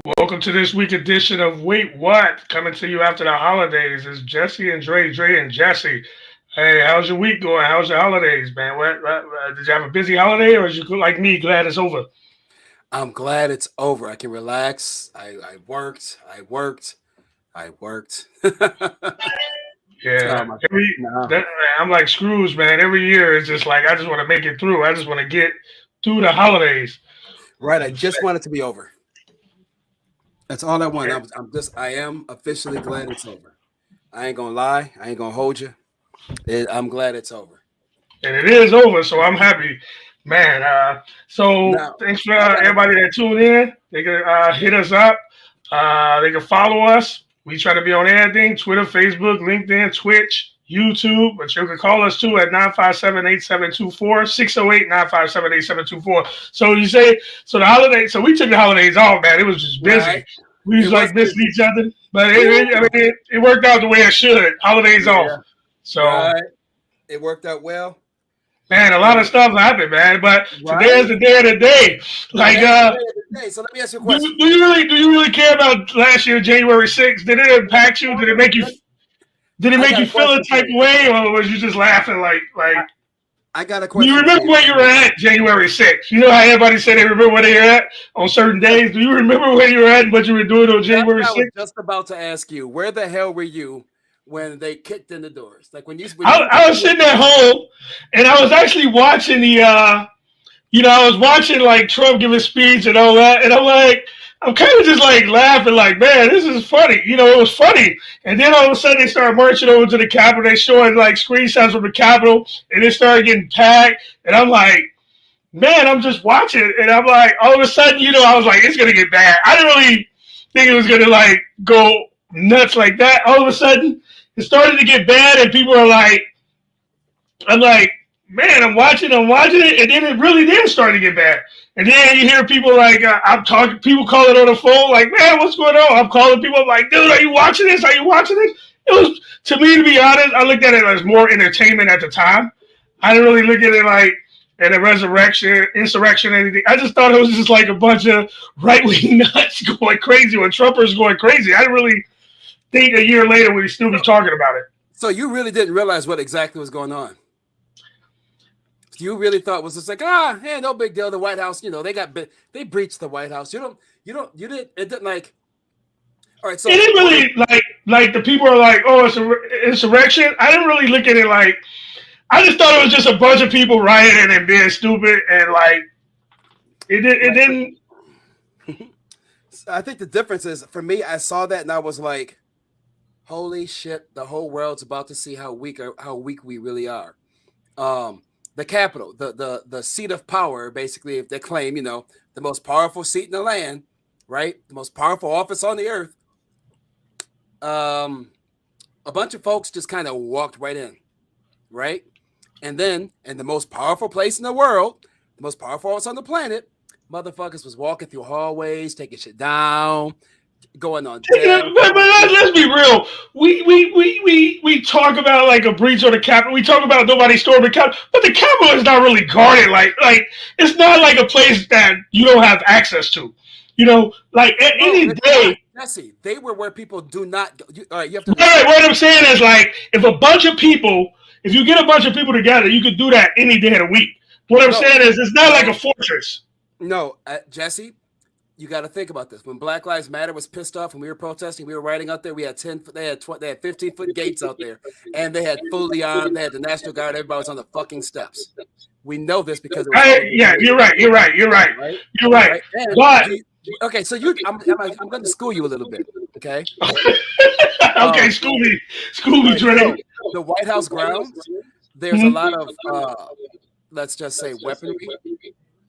Welcome to this week edition of Wait What? Coming to you after the holidays. It's Jesse and Dre and Jesse. Hey, how's your week going? How's your holidays, man? Did you have a busy holiday, or is you like me glad it's over? I'm glad it's over. I can relax. I worked. I worked. I worked. Yeah, no, my, every no. that, I'm like Scrooge, man. Every year it's just like I just want to make it through. I just want to get through the holidays. Right. I just want it to be over. That's all I want. I am officially glad it's over. I ain't gonna lie. I ain't gonna hold you. I'm glad it's over. And it is over, so I'm happy, man. So Now, thanks for I got a, everybody that tuned in. They can hit us up. They can follow us. We try to be on everything: Twitter, Facebook, LinkedIn, Twitch, YouTube. But you can call us too at 957-8724, 608-957-8724. So you say so the holidays. So we took the holidays off, man. It was just busy. right. We was It was like missing busy. each other, but I Woo! mean, it worked out the way it should. Holidays off. Yeah. So Right. It worked out well. man, a lot of And stuff happened, man. But today is right. the day of the day. Like, Today's the day of the day. So let me ask you a question. do you really care about last year, January 6th? Did it impact you? Did it I make got you a feel a question type for of you. way, or was you just laughing I, like? I got a Do you question for remember you. where you were at January 6th? You know how everybody said they remember where they were at on certain days. Do you remember where you were at and what you were doing on That's January what I was 6th? just about to ask you. Where the hell were you when they kicked in the doors? Like I was sitting at home and I was actually watching I was watching like Trump give his speech and all that, and I'm kind of just like laughing, like, man, this is funny. It was funny. And then all of a sudden they started marching over to the Capitol. They showing like screenshots from the Capitol, and it started getting packed. And I'm like, man, I'm just watching, and I'm like, all of a sudden, I was like, it's gonna get bad. I didn't really think it was gonna like go nuts like that. All of a sudden, it started to get bad, and people are like, I'm like, man, I'm watching it, and then it really did start to get bad. And then you hear people like, I'm talking, people calling on the phone, like, man, what's going on? I'm calling people, I'm like, dude, are you watching this? Are you watching this? It was, to me, to be honest, I looked at it as more entertainment at the time. I didn't really look at it like at a resurrection, insurrection, anything. I just thought it was just like a bunch of right wing nuts going crazy or Trumpers going crazy. I didn't really think a year later we'd still be so, talking about it. so you really didn't realize what exactly was going on. You really thought it was just like yeah, no big deal. The White House, they breached the White House. You didn't. It didn't like. All right, It so didn't okay, really like the people are like, oh, it's a insurrection. I didn't really look at it like. I just thought it was just a bunch of people rioting and being stupid, and like it right, but didn't. I think the difference is for me. I saw that and I was like, holy shit! The whole world's about to see how weak we really are. Um, the capital, the seat of power, basically, if they claim, the most powerful seat in the land, right? The most powerful office on the earth. Um, a bunch of folks just kind of walked right in, right? And then, in the most powerful place in the world, the most powerful office on the planet, motherfuckers was walking through hallways, taking shit down, going on deck. But let's be real. We talk about like a breach on the Capitol. We talk about nobody storming the Capitol, but the Capitol is not really guarded. Like it's not like a place that you don't have access to. Like No, any it's not, day. Jesse. They were where people do not go. All right, you have to Right, understand. what I'm saying is like if you get a bunch of people together, you could do that any day of the week. What I'm No, saying is it's not like a no, fortress. no, Jesse. You got to think about this. When Black Lives Matter was pissed off and we were protesting, we were riding out there. We had 10. They had 15-foot gates out there, and they had fully armed. They had the National Guard. Everybody was on the fucking steps. We know this because it was all over the Yeah, news, you're right. You're right. You're right. right? You're right. Right. And But okay, so I'm going to school you a little bit. Okay. okay, Um. School All me, right. Dre. So the White House grounds, there's a lot Mhm. of let's just say weaponry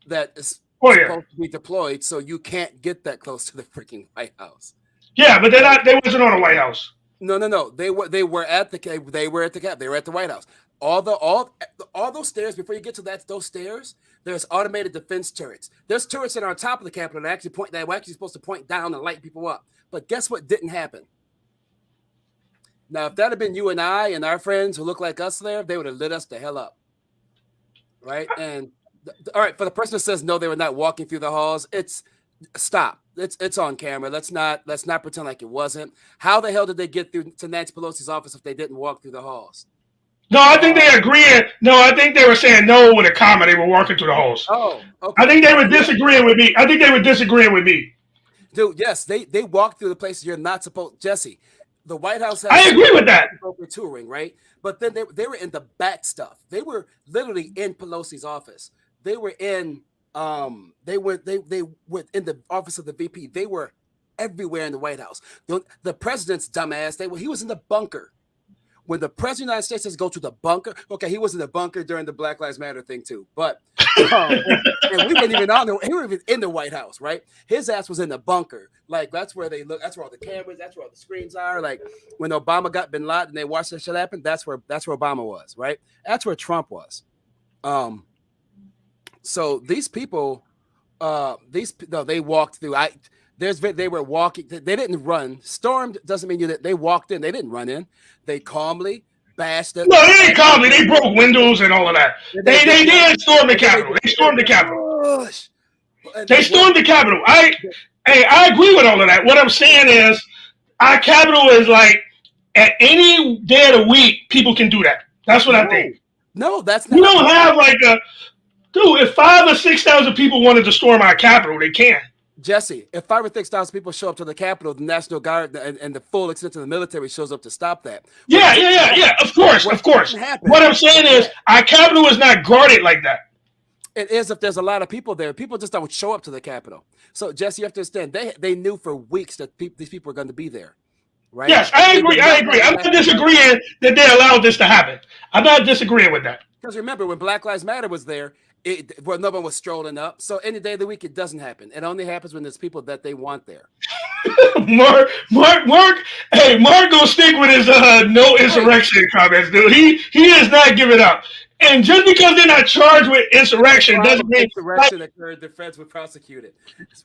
that is Oh yeah, supposed to be deployed, so you can't get that close to the freaking White House. yeah, but they're Right? not. They wasn't on the White House. No, no, no. They were at the they were at the cap. They were at the White House. All those stairs before you get to those stairs, there's automated defense turrets. There's turrets that are on top of the Capitol that were actually supposed to point down and light people up. But guess what didn't happen? Now, if that had been you and I and our friends who look like us there, they would have lit us the hell up, right? And all right, for the person that says no, they were not walking through the halls. Stop. It's on camera. Let's not pretend like it wasn't. How the hell did they get through to Nancy Pelosi's office if they didn't walk through the halls? No, I think they agreeing. No, I think they were saying no with a comma. They were walking through the halls. Oh, I okay. think they were disagreeing with me. I think they were disagreeing with me. Dude, yes, they walk through the places you're not supposed. Jesse, the White House I has agree with that. touring, right? But then they were in the back stuff. They were literally in Pelosi's office. They were in they were in the office of the VP. They were everywhere in the White House. The president's dumbass, he was in the bunker. When the president of the United States says go to the bunker, okay, he was in the bunker during the Black Lives Matter thing too, but and we weren't even he were even in the White House, right? His ass was in the bunker. Like that's where they look, that's where all the cameras, that's where all the screens are. Like when Obama got Bin Laden and they watched that shit happen, that's where Obama was, right? That's where Trump was. So these people, they walked through. They were walking. They didn't run. Stormed doesn't mean that they walked in. They didn't run in. They calmly bashed it. No, they didn't calmly. They broke windows and all of that. They did storm the Capitol. They stormed the Capitol. They stormed the Capitol. I agree with all of that. What I'm saying is, our Capitol is like at any day of the week, people can do that. That's what I think. No, that's not. We don't have like a dude. If 5,000 or 6,000 people wanted to storm our Capitol, they can. Jesse, if 5,000 or 6,000 people show up to the Capitol, the National Guard and the full extent of the military shows up to stop that. Yeah. Of course. What I'm saying is, our Capitol is not guarded like that. It is if there's a lot of people there. People just don't show up to the Capitol. So, Jesse, you have to understand, they knew for weeks that these people were going to be there, right? Yes, I agree. I'm not disagreeing that they allowed this to happen. I'm not disagreeing with that. Because remember, when Black Lives Matter was there, no one was strolling up. So any day of the week, it doesn't happen. It only happens when there's people that they want there. Mark gonna stick with his no insurrection comments, dude. He is not giving up. And just because they're not charged with insurrection doesn't mean insurrection occurred. The feds would prosecute it.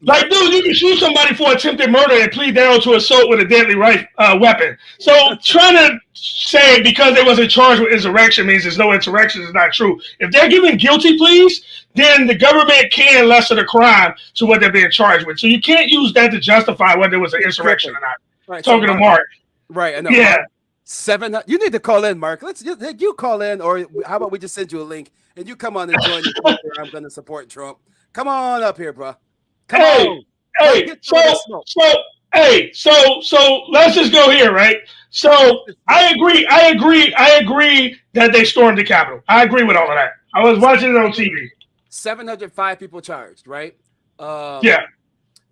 Like, dude, you can shoot somebody for attempted murder and plead down to assault with a deadly weapon. So trying to say because they wasn't charged with insurrection means there's no insurrection is not true. If they're giving guilty pleas, then the government can lessen the crime to what they're being charged with. So you can't use that to justify whether it was an insurrection or not. Right, Talking to Mark. Right, I know. Yeah. 700. You need to call in, Mark. You call in, or how about we just send you a link and you come on and join the I'm going to support Trump. Come on up here, bro. Come on. So let's just go here, right? So I agree that they stormed the Capitol. I agree with all of that. I was watching it on TV. 705 people charged, right? Yeah.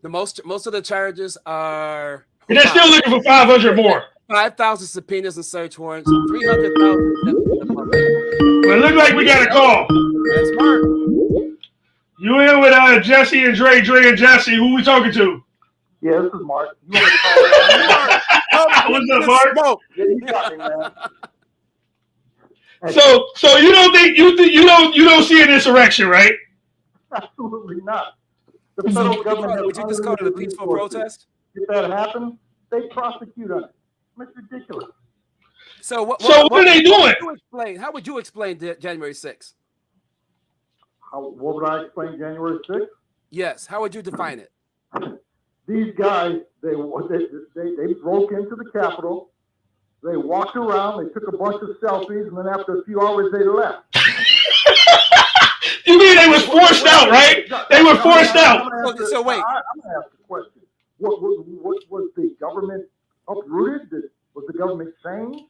The most of the charges are. And they're still looking for 500 more. 5,000 subpoenas and search warrants, 300,000. Well, it looks like we got a call. That's Mark. You in with Jesse and Dre and Jesse. Who we talking to? Yeah, this is Mark. You want to call What's up, Mark? Yeah, you got me, man. So you don't think you don't see an insurrection, right? Absolutely not. The federal government. Would you just call it a peaceful protest? If that happened, they prosecute us. It's ridiculous. So what are they doing? How would you explain January 6th? What would I explain January 6th? Yes. How would you define it? These guys, they broke into the Capitol. They walked around. They took a bunch of selfies, and then after a few hours, they left. You mean they was forced out, right? They were forced out. So wait. I'm going to ask a question. What was the government uprooted? Was the government changed?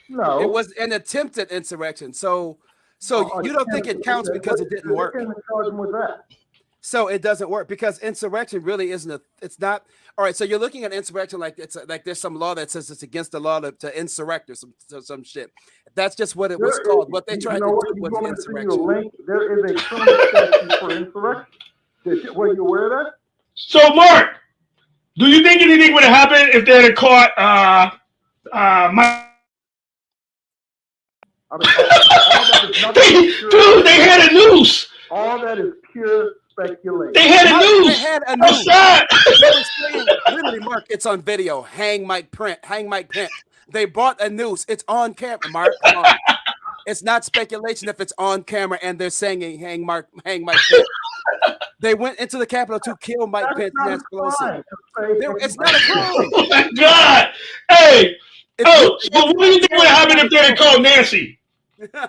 No. It was an attempted insurrection. So you don't think it counts because it didn't work? With that. So it doesn't work because insurrection really isn't it's not. All right, so you're looking at insurrection like it's like there's some law that says it's against the law to insurrect or some shit. That's just what it was called. What they tried to do was insurrection. There is a criminal statute for insurrection. Were you aware of that? So, Mark, do you think anything would have happened if they had caught Dude, they had a noose. All that is pure speculation. They had a noose. They had a noose. They were saying, literally, Mark, it's on video. Hang Mike Pence. They bought a noose. It's on camera, Mark. Come on. It's not speculation if it's on camera and they're saying hang Mike Pence. They went into the Capitol to kill Mike That's Pence not and Nancy a Pelosi. crime. It's not a crime. Oh my God! Hey, so what do you think would happen if they had called Nancy? I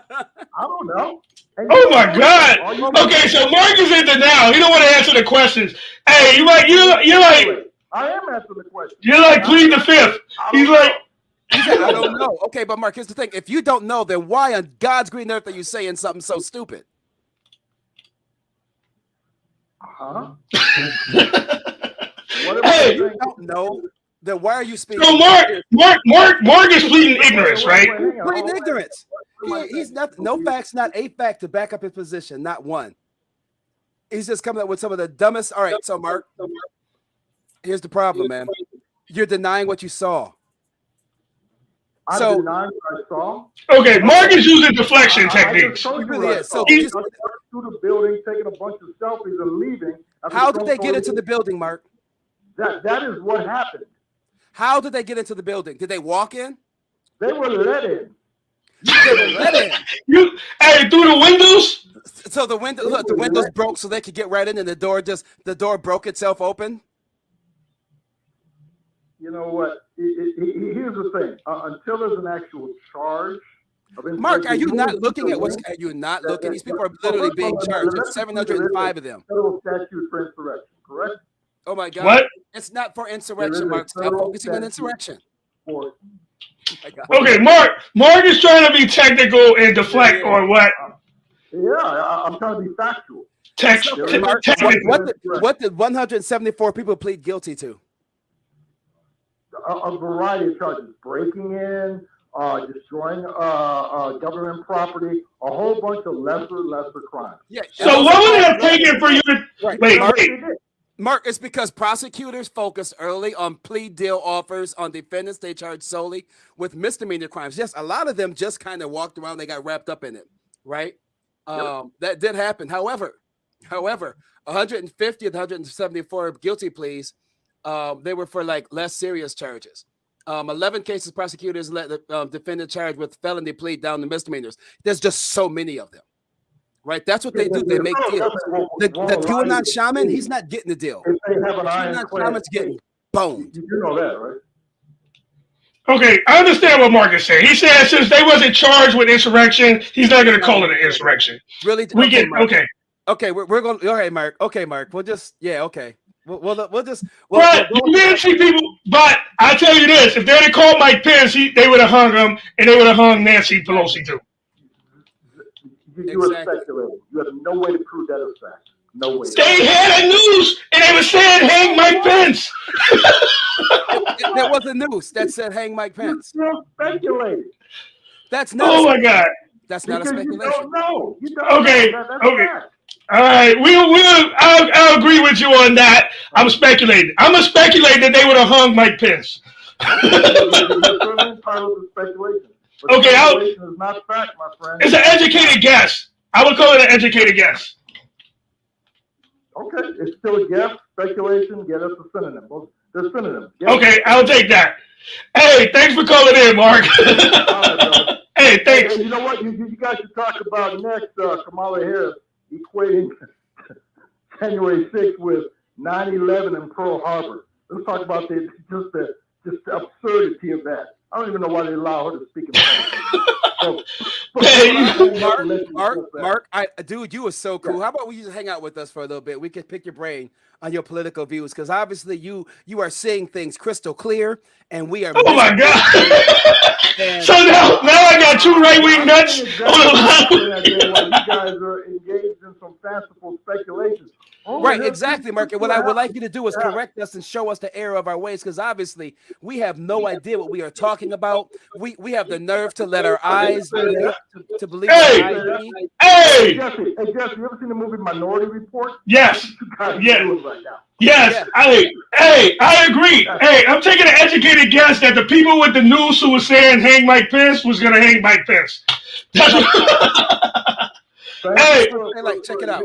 don't know. And Oh you my don't know God! that. All you Okay, so Mark is in denial. He don't want to answer the questions. Hey, you're like I am answering the question. plead the fifth. I He's don't like, know. He said, I don't know. Okay, but Mark, here's the thing. If you don't know, then why on God's green earth are you saying something so stupid? Huh? Hey, If you don't know, then why are you speaking? so Mark is pleading ignorance, right? Pleading ignorance. He's not no facts, not a fact to back up his position, not one. He's just coming up with some of the dumbest. All right, so Mark, here's the problem, man. You're denying what you saw. I'm denying what I saw. Okay, Mark is using deflection techniques. He really is. So he's through the building, taking a bunch of selfies and leaving. How did they get into the building, Mark? That is what happened. How did they get into the building? Did they walk in? They were let in. They were let in. Hey, through the windows? So the windows broke so they could get right in, and the door broke itself open. You know what? Here's the thing. Until there's an actual charge of Mark, are you not looking at what's? Are you not looking? These people are literally being charged. There's 705 of them. Federal statute for insurrection, correct? Oh my God! What? It's not for insurrection, Mark. Stop focusing on insurrection. Okay, Mark is trying to be technical and deflect on what? Yeah, I'm trying to be factual. What did 174 people plead guilty to? A variety of charges: breaking in, destroying government property, a whole bunch of lesser crimes. Yeah. So what would it have taken for you to wait? Mark, it's because prosecutors focused early on plea deal offers on defendants they charged solely with misdemeanor crimes. Yes, a lot of them just kind of walked around, they got wrapped up in it, right? That did happen. However, 150 of the 174 guilty pleas, they were for like less serious charges. 11 cases, prosecutors let the defendant charged with felony plea down to misdemeanors. There's just so many of them. Right, that's what they do. They make deals. The QAnon shaman, he's not getting the deal. The QAnon shaman's getting boned. You know that, right? Okay, I understand what Mark is saying. He said since they wasn't charged with insurrection, he's not going to call it an insurrection. Really? We get Mark. okay. Okay, we're going. All right, Mark. Okay, Mark. We'll just okay. We'll just. But you didn't see people. But I tell you this: if they had called Mike Pence, they would have hung him, and they would have hung Nancy Pelosi too. You were speculating. You have no way to prove that as fact. No way. They had a news, and they were saying hang Mike Pence. There was a news that said hang Mike Pence. You're speculating. That's not. Oh my God. That's not a speculation. You don't know. You don't okay. know. Okay. All right. I'll agree with you on that. I'm speculating. I'm gonna speculate that they would have hung Mike Pence. Okay, is not fact, my friend. It's an educated guess. I would call it an educated guess. Okay, it's still a guess. Speculation, get us a synonym. They're synonyms. Okay, I'll take that. Hey, thanks for calling in, Mark. Right, hey, thanks. Hey, you know what? You guys should talk about next Kamala Harris equating January 6th with 9/11 and Pearl Harbor. Let's talk about the absurdity of that. I don't even know why they allow her to speak in Mark, dude, you were so cool. How about we just hang out with us for a little bit? We could pick your brain on your political views because obviously you are seeing things crystal clear, and we are. Oh my God! So now I got two right-wing nuts on the line. You guys are engaged in some fanciful speculations. Right, exactly, Mark. And what I would like you to do is correct us and show us the error of our ways, because obviously we have no idea what we are talking about. We have the nerve to let our eyes to believe. Hey, Jesse, you ever seen the movie Minority Report? Yes. Yes. Right now. Yes. I agree. Hey, I'm taking an educated guess that the people with the news who were saying hang Mike Pence was going to hang Mike Pence. Hey, check it out.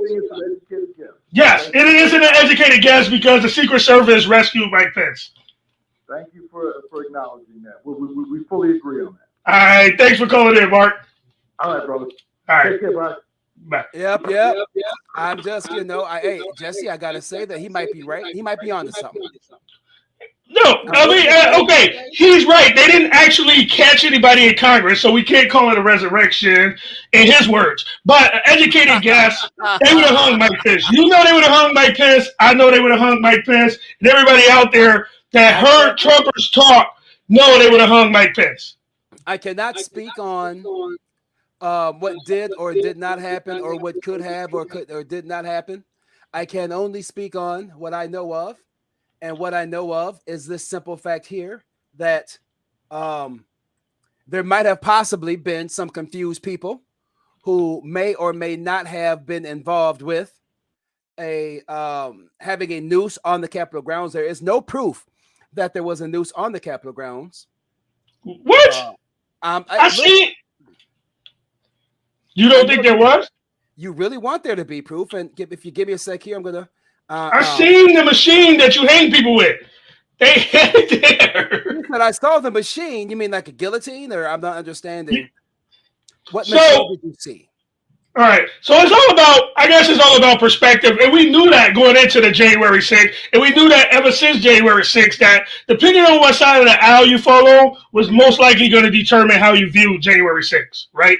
Yes, it is an educated guess because the Secret Service rescued Mike Pence. Thank you for acknowledging that. We fully agree on that. All right, thanks for calling in, Mark. All right, brother. All right. Take care, bye. Bye. Yep. I'm just, hey, Jesse, I gotta say that he might be right. He might be onto something. No, I mean, okay, he's right. They didn't actually catch anybody in Congress, so we can't call it a resurrection in his words. But an educated guess, they would have hung Mike Pence. You know they would have hung Mike Pence. I know they would have hung Mike Pence. And everybody out there that heard Trumpers talk know they would have hung Mike Pence. I cannot speak on what did or did not happen, or what could have or did not happen. I can only speak on what I know of. And what I know of is this simple fact here, that there might have possibly been some confused people who may or may not have been involved with having a noose on the Capitol grounds. There is no proof that there was a noose on the Capitol grounds. What? I see. You don't think there was? You really want there to be proof? And if you give me a sec here, I'm gonna. I seen the machine that you hang people with. They had it there. You said I saw the machine. You mean like a guillotine? Or I'm not understanding. What machine did you see? All right. So it's all about, I guess it's all about perspective. And we knew that going into the January 6th. And we knew that ever since January 6th, that depending on what side of the aisle you follow was most likely going to determine how you view January 6th, right?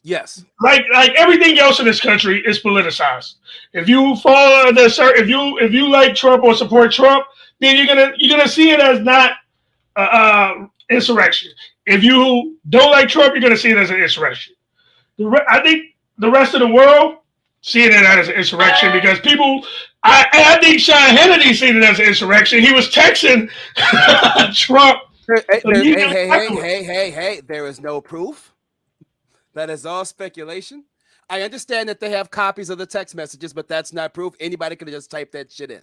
Yes. Like everything else in this country is politicized. If you follow if you like Trump or support Trump, then you're gonna see it as not insurrection. If you don't like Trump, you're gonna see it as an insurrection. I think the rest of the world seeing it as an insurrection because people. I think Sean Hannity seen it as an insurrection. He was texting Trump. Hey! There is no proof. That is all speculation. I understand that they have copies of the text messages, but that's not proof. Anybody could have just typed that shit in.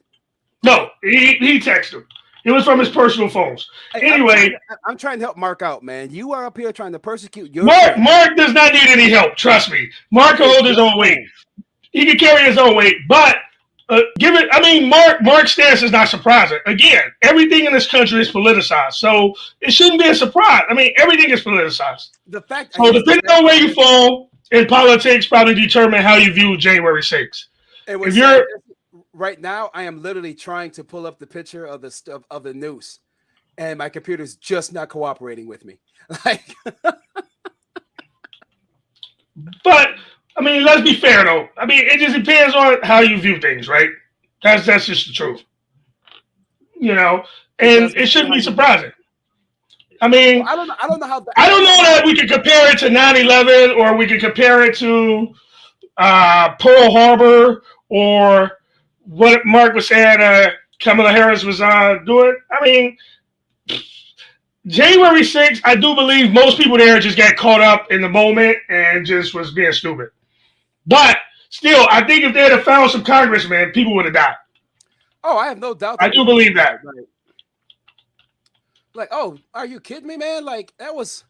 No, he texted him. It was from his personal phones. Anyway, I'm trying to help Mark out, man. You are up here trying to persecute your Mark. Mark does not need any help. Trust me. Mark can hold his own weight. He can carry his own weight. But Mark's stance is not surprising. Again, everything in this country is politicized, so it shouldn't be a surprise. I mean, everything is politicized. So depending on where you fall in politics, probably determine how you view January 6th. If you're right now, I am literally trying to pull up the picture of the stuff of the noose, and my computer's just not cooperating with me. But I mean, let's be fair though. I mean, it just depends on how you view things, right? That's just the truth. And it shouldn't be surprising. I mean, I don't know how. I don't know that we could compare it to 9/11 or we could compare it to Pearl Harbor or what Mark was saying. Kamala Harris was doing. I mean, January 6th, I do believe most people there just got caught up in the moment and just was being stupid. But still, I think if they had found some congressmen, people would have died. Oh, I have no doubt. I do believe that. Like, oh, are you kidding me, man? Like that was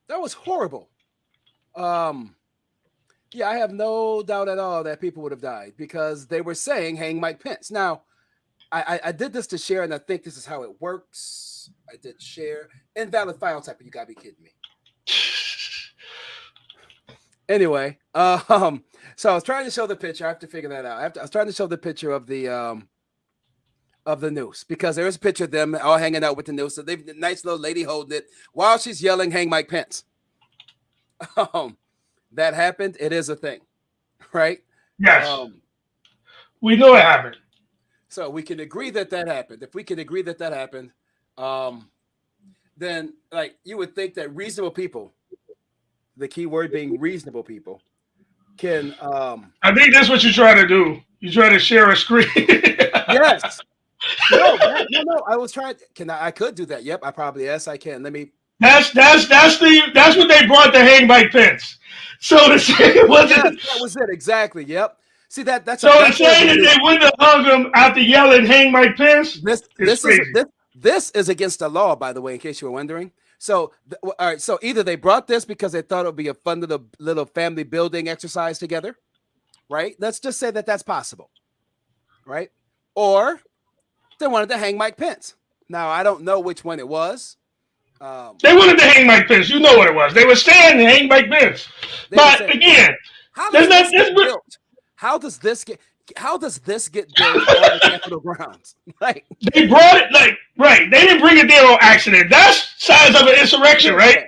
horrible. Yeah, I have no doubt at all that people would have died because they were saying hang Mike Pence. Now, I did this to share, and I think this is how it works. I did share. Invalid file type. You gotta be kidding me. Anyway, so I was trying to show the picture. I have to figure that out. I was trying to show the picture of the noose because there is a picture of them all hanging out with the noose. So they've the nice little lady holding it while she's yelling, "Hang Mike Pence." That happened. It is a thing, right? Yes, we know it happened. So we can agree that happened. If we can agree that happened, then like you would think that reasonable people, the key word being reasonable people, can. I think that's what you're trying to do. You try to share a screen. Yes. No. I was trying. I could do that. Yep. Yes, I can. Let me. That's what they brought to hang Mike Pence. So to say it wasn't. Yes, that was it exactly. Yep. See that's. So to say that they wouldn't have hung him after yelling "Hang Mike Pence." This is against the law, by the way, in case you were wondering. So, all right. So either they brought this because they thought it would be a fun little family building exercise together, right? Let's just say that that's possible, right? Or they wanted to hang Mike Pence. Now I don't know which one it was. They wanted to hang Mike Pence. You know what it was. They were saying to hang Mike Pence. But again, How There's does not. this get built? How does this get built on the Capitol grounds? Like They brought it like right. They didn't bring it there on accident. That's signs of an insurrection, right?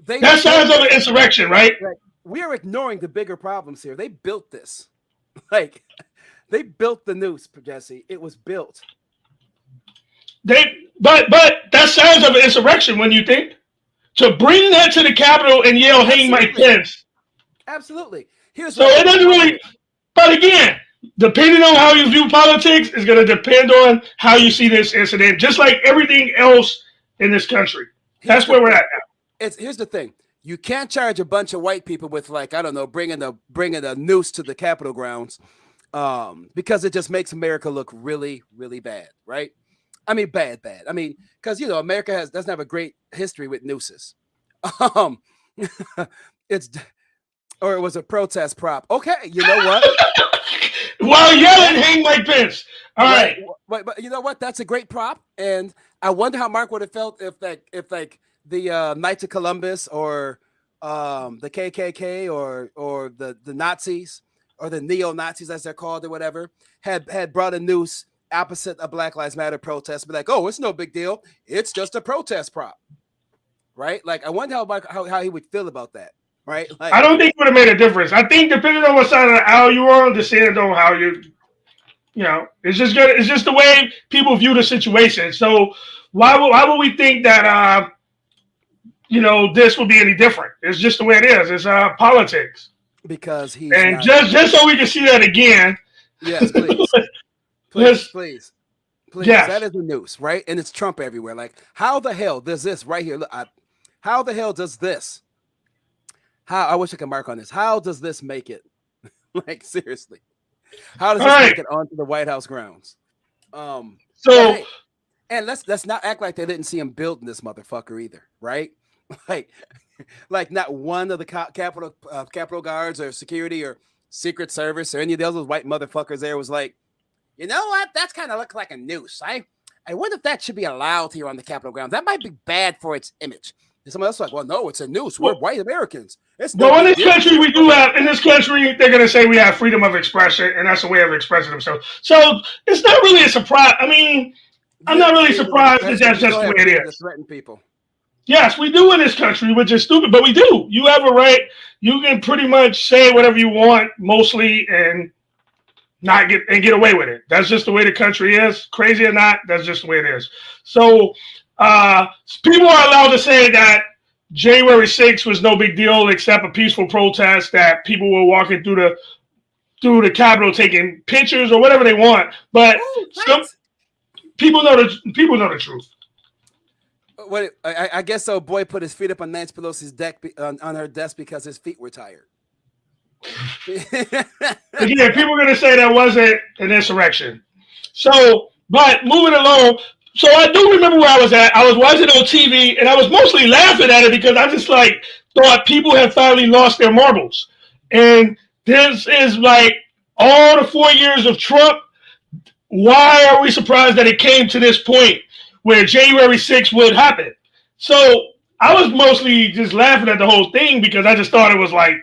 they That's built signs of an this. insurrection, right? Like, we are ignoring the bigger problems here. They built this. Like they built the noose, Jesse. It was built. But that signs of an insurrection when you think to bring that to the Capitol and yell, "Hang Mike Absolutely. Pence." Absolutely. Here's So what I it think the doesn't problem really. But again, depending on how you view politics, is going to depend on how you see this incident. Just like everything else in this country, here's that's the where we're thing. at now. Here's the thing. You can't charge a bunch of white people with like I don't know bringing a noose to the Capitol grounds, because it just makes America look really really bad, right? I mean bad. I mean because America doesn't have a great history with nooses. Um, it's or it was a protest prop. Okay, you know what? While yelling, "Hang Mike Pence." All right. But you know what? That's a great prop, and I wonder how Mark would have felt if the Knights of Columbus or the KKK or the Nazis or the neo Nazis as they're called or whatever had brought a noose opposite a Black Lives Matter protest, be like, oh, it's no big deal, it's just a protest prop, right? Like I wonder how he would feel about that, right? Like I don't think it would have made a difference. I think depending on what side of the aisle you're on, depending on how it's just good. It's just the way people view the situation. So why would we think that this would be any different? It's just the way it is. It's politics. because he's And not. just so we can see that again. Yes, please. Yes. Please. Yes. That is the news, right? And it's Trump everywhere. Like, how the hell does this right here? Look, how the hell does this? How I wish I could mark on this. How does this make it? Like, seriously, how does this make it onto the White House grounds? So, hey, and let's not act like they didn't see him building this motherfucker either, right? Like not one of the Capitol guards or security or Secret Service or any of the other white motherfuckers there was like, you know what? That's kind of look like a noose. I wonder if that should be allowed here on the Capitol grounds. That might be bad for its image. And someone else was like, well, no, it's a noose. We're white Americans. Well, in this country, we do have. In this country, they're going to say we have freedom of expression, and that's a way of expressing themselves. So it's not really a surprise. I mean, I'm not really surprised that that's just the way it is. Threaten people. Yes, we do in this country, which is stupid, but we do. You have a right. You can pretty much say whatever you want, mostly, and not get away with it. That's just the way the country is. Crazy or not, that's just the way it is. So people are allowed to say that January 6th was no big deal, except a peaceful protest that people were walking through the Capitol taking pictures or whatever they want. But some people know the truth. What I guess so. Boy put his feet up on Nancy Pelosi's deck on her desk because his feet were tired. Again, people are going to say that wasn't an insurrection. So, but moving along. So I do remember where I was at. I was watching on TV, and I was mostly laughing at it because I just thought people had finally lost their marbles. And this is like all the 4 years of Trump. Why are we surprised that it came to this point where January 6th would happen? So I was mostly just laughing at the whole thing because I just thought it was like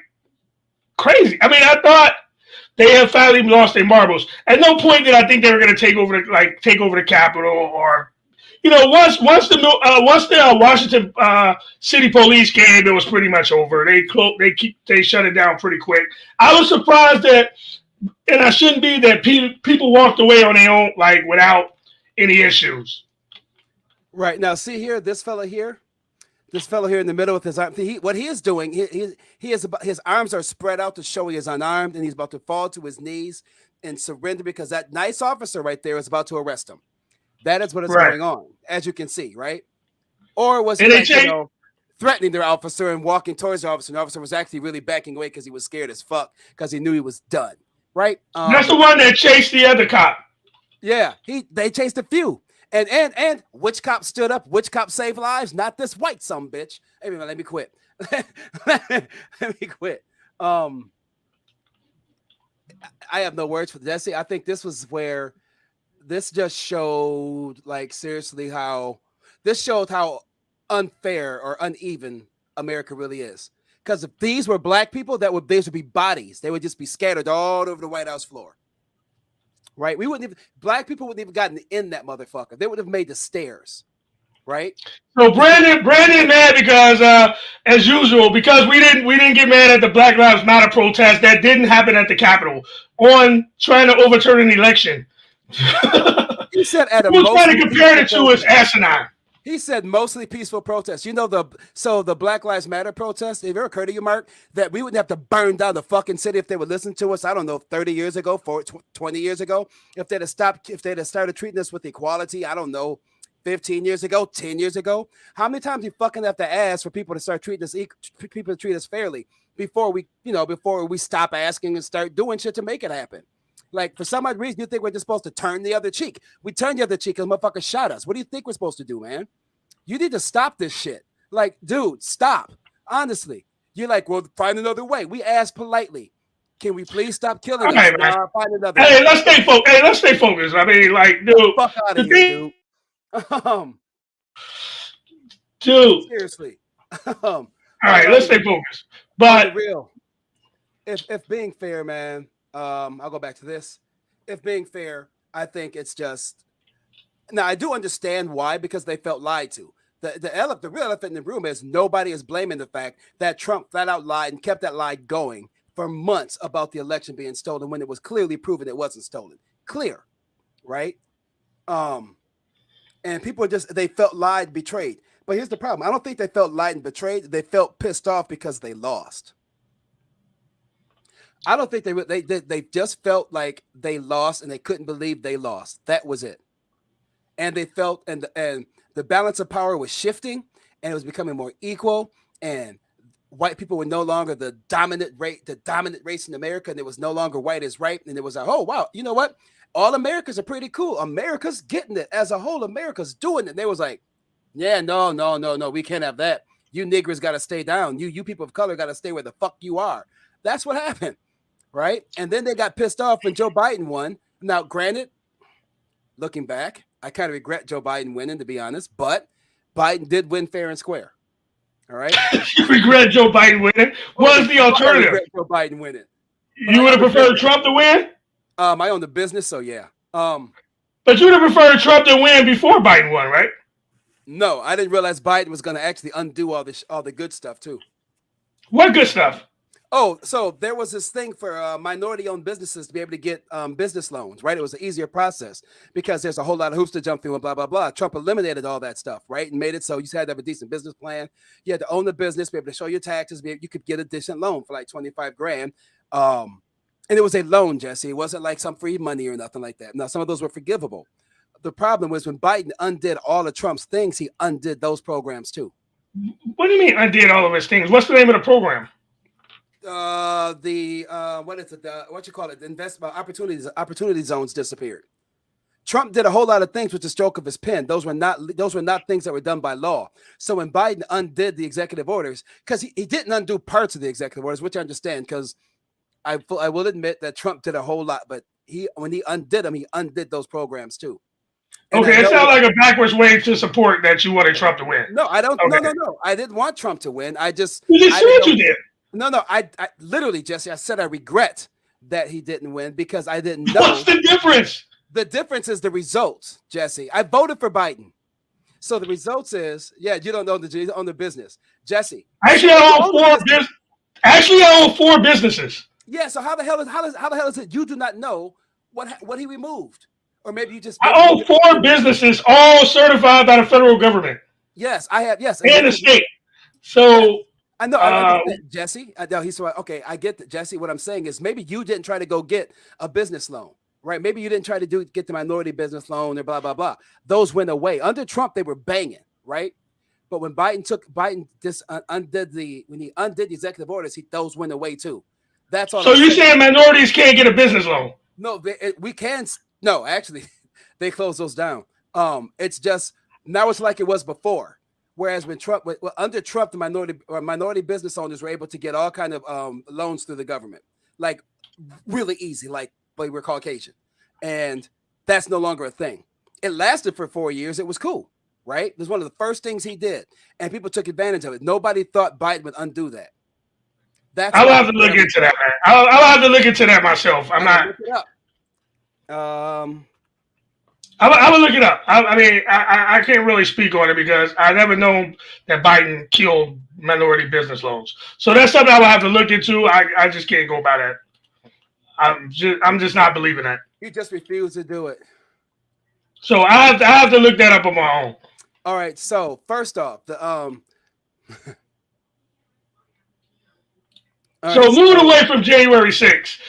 crazy. I mean, I thought they had finally lost their marbles. At no point did I think they were going to take over the Capitol or, once the Washington City Police came, it was pretty much over. They shut it down pretty quick. I was surprised that, and I shouldn't be, that people walked away on their own without any issues. Right now, see here, this fellow here in the middle with his arm. What he is doing, his arms are spread out to show he is unarmed, and he's about to fall to his knees and surrender because that nice officer right there is about to arrest him. That is what is going on, as you can see, right? Or was he threatening their officer and walking towards the officer? And the officer was actually really backing away because he was scared as fuck because he knew he was done, right? That's the one that chased the other cop. Yeah, they chased a few. And which cop stood up? Which cop saved lives? Not this white sumbitch. Hey, man, let me quit. Let me quit. I have no words for Jesse. I think this was where this just showed, seriously, how unfair or uneven America really is. Because if these were black people, these would be bodies. They would just be scattered all over the White House floor. Right? Black people wouldn't even gotten in that motherfucker. They would have made the stairs. Right? So Brandon mad because as usual, because we didn't get mad at the Black Lives Matter protest that didn't happen at the Capitol on trying to overturn an election. He said at a he was trying to compare the two as asinine. He said mostly peaceful protests. You know the Black Lives Matter protest. It ever occurred to you, Mark, that we wouldn't have to burn down the fucking city if they would listen to us? I don't know, 30 years ago, 20 years ago, if they'd have started treating us with equality. I don't know, 15 years ago, 10 years ago. How many times you fucking have to ask for people to start treating us, people to treat us fairly before we stop asking and start doing shit to make it happen? Like, for some odd reason, you think we're just supposed to turn the other cheek. We turn the other cheek because motherfuckers shot us. What do you think we're supposed to do, man? You need to stop this shit. Like, dude, stop. Honestly. You're like, well, find another way. We asked politely. Can we please stop killing us? Find another way. Let's stay focused. Let's stay focused. I mean, like, dude. Fuck out of here, dude. Dude. Seriously. All right, let's stay focused. But real. If being fair, man, I'll go back to this. If being fair, I think it's just now I do understand why, because they felt lied to. The real elephant in the room is nobody is blaming the fact that Trump flat out lied and kept that lie going for months about the election being stolen when it was clearly proven it wasn't stolen. Clear, right? And people they felt lied, betrayed. But here's the problem. I don't think they felt lied and betrayed. They felt pissed off because they lost. I don't think they just felt like they lost and they couldn't believe they lost. That was it. And they felt and the balance of power was shifting and it was becoming more equal, and white people were no longer the dominant race in America, and it was no longer white is right. And it was like, oh wow, you know what? All Americans are pretty cool. America's getting it as a whole. America's doing it. And they was like, yeah, no, we can't have that. You niggers got to stay down. You people of color got to stay where the fuck you are. That's what happened. Right. And then they got pissed off when Joe Biden won. Now, granted, looking back, I kind of regret Joe Biden winning, to be honest, but Biden did win fair and square. All right. You regret Joe Biden winning? What is the alternative? I regret Joe Biden winning. You would have preferred Trump to win? I own the business, so yeah. But you would have preferred Trump to win before Biden won, right? No, I didn't realize Biden was going to actually undo all the good stuff too. What good stuff? Oh, so there was this thing for minority-owned businesses to be able to get business loans, right? It was an easier process because there's a whole lot of hoops to jump through and blah, blah, blah. Trump eliminated all that stuff, right? And made it so you had to have a decent business plan. You had to own the business, be able to show your taxes. You could get a decent loan for like $25,000. And it was a loan, Jesse. It wasn't like some free money or nothing like that. Now, some of those were forgivable. The problem was when Biden undid all of Trump's things, he undid those programs too. What do you mean undid all of his things? What's the name of the program? What is it? What you call it? The investment opportunity zones disappeared. Trump did a whole lot of things with the stroke of his pen. Those were not things that were done by law. So when Biden undid the executive orders, because he didn't undo parts of the executive orders, which I understand, because I will admit that Trump did a whole lot, but when he undid them, he undid those programs too. And okay, it sounds like a backwards way to support that you wanted Trump to win. No, I don't. Okay. No. I didn't want Trump to win. You just said you did. No. I literally, Jesse, I said I regret that he didn't win because I didn't know. What's the difference? The difference is the results, Jesse. I voted for Biden. So the results is, you don't know the business. Jesse. Actually, I own four businesses. Yeah, so how the hell is it you do not know what he removed? Or maybe you just I own four businesses, all certified by the federal government. Yes, I have, yes. And the state. So I know, I get that, Jesse. Okay, I get that, Jesse. What I'm saying is maybe you didn't try to go get a business loan, right? Maybe you didn't try to get the minority business loan or blah, blah, blah. Those went away. Under Trump, they were banging, right? But when when he undid the executive orders, those went away too. That's all. So you're saying minorities can't get a business loan? No, we can. No, actually, they closed those down. It's just now it's like it was before. Whereas when under Trump, the minority business owners were able to get all kind of loans through the government, like really easy, like they were Caucasian, and that's no longer a thing. It lasted for 4 years. It was cool, right? It was one of the first things he did, and people took advantage of it. Nobody thought Biden would undo that. That's I will why have to look into that, man. I'll have to look into that myself. I'm not. Look it up. I will look it up. I mean, I can't really speak on it because I never known that Biden killed minority business loans. So that's something I will have to look into. I just can't go by that. I'm just not believing that. He just refused to do it. So I have to look that up on my own. All right. So first off, the So moving away from January 6th.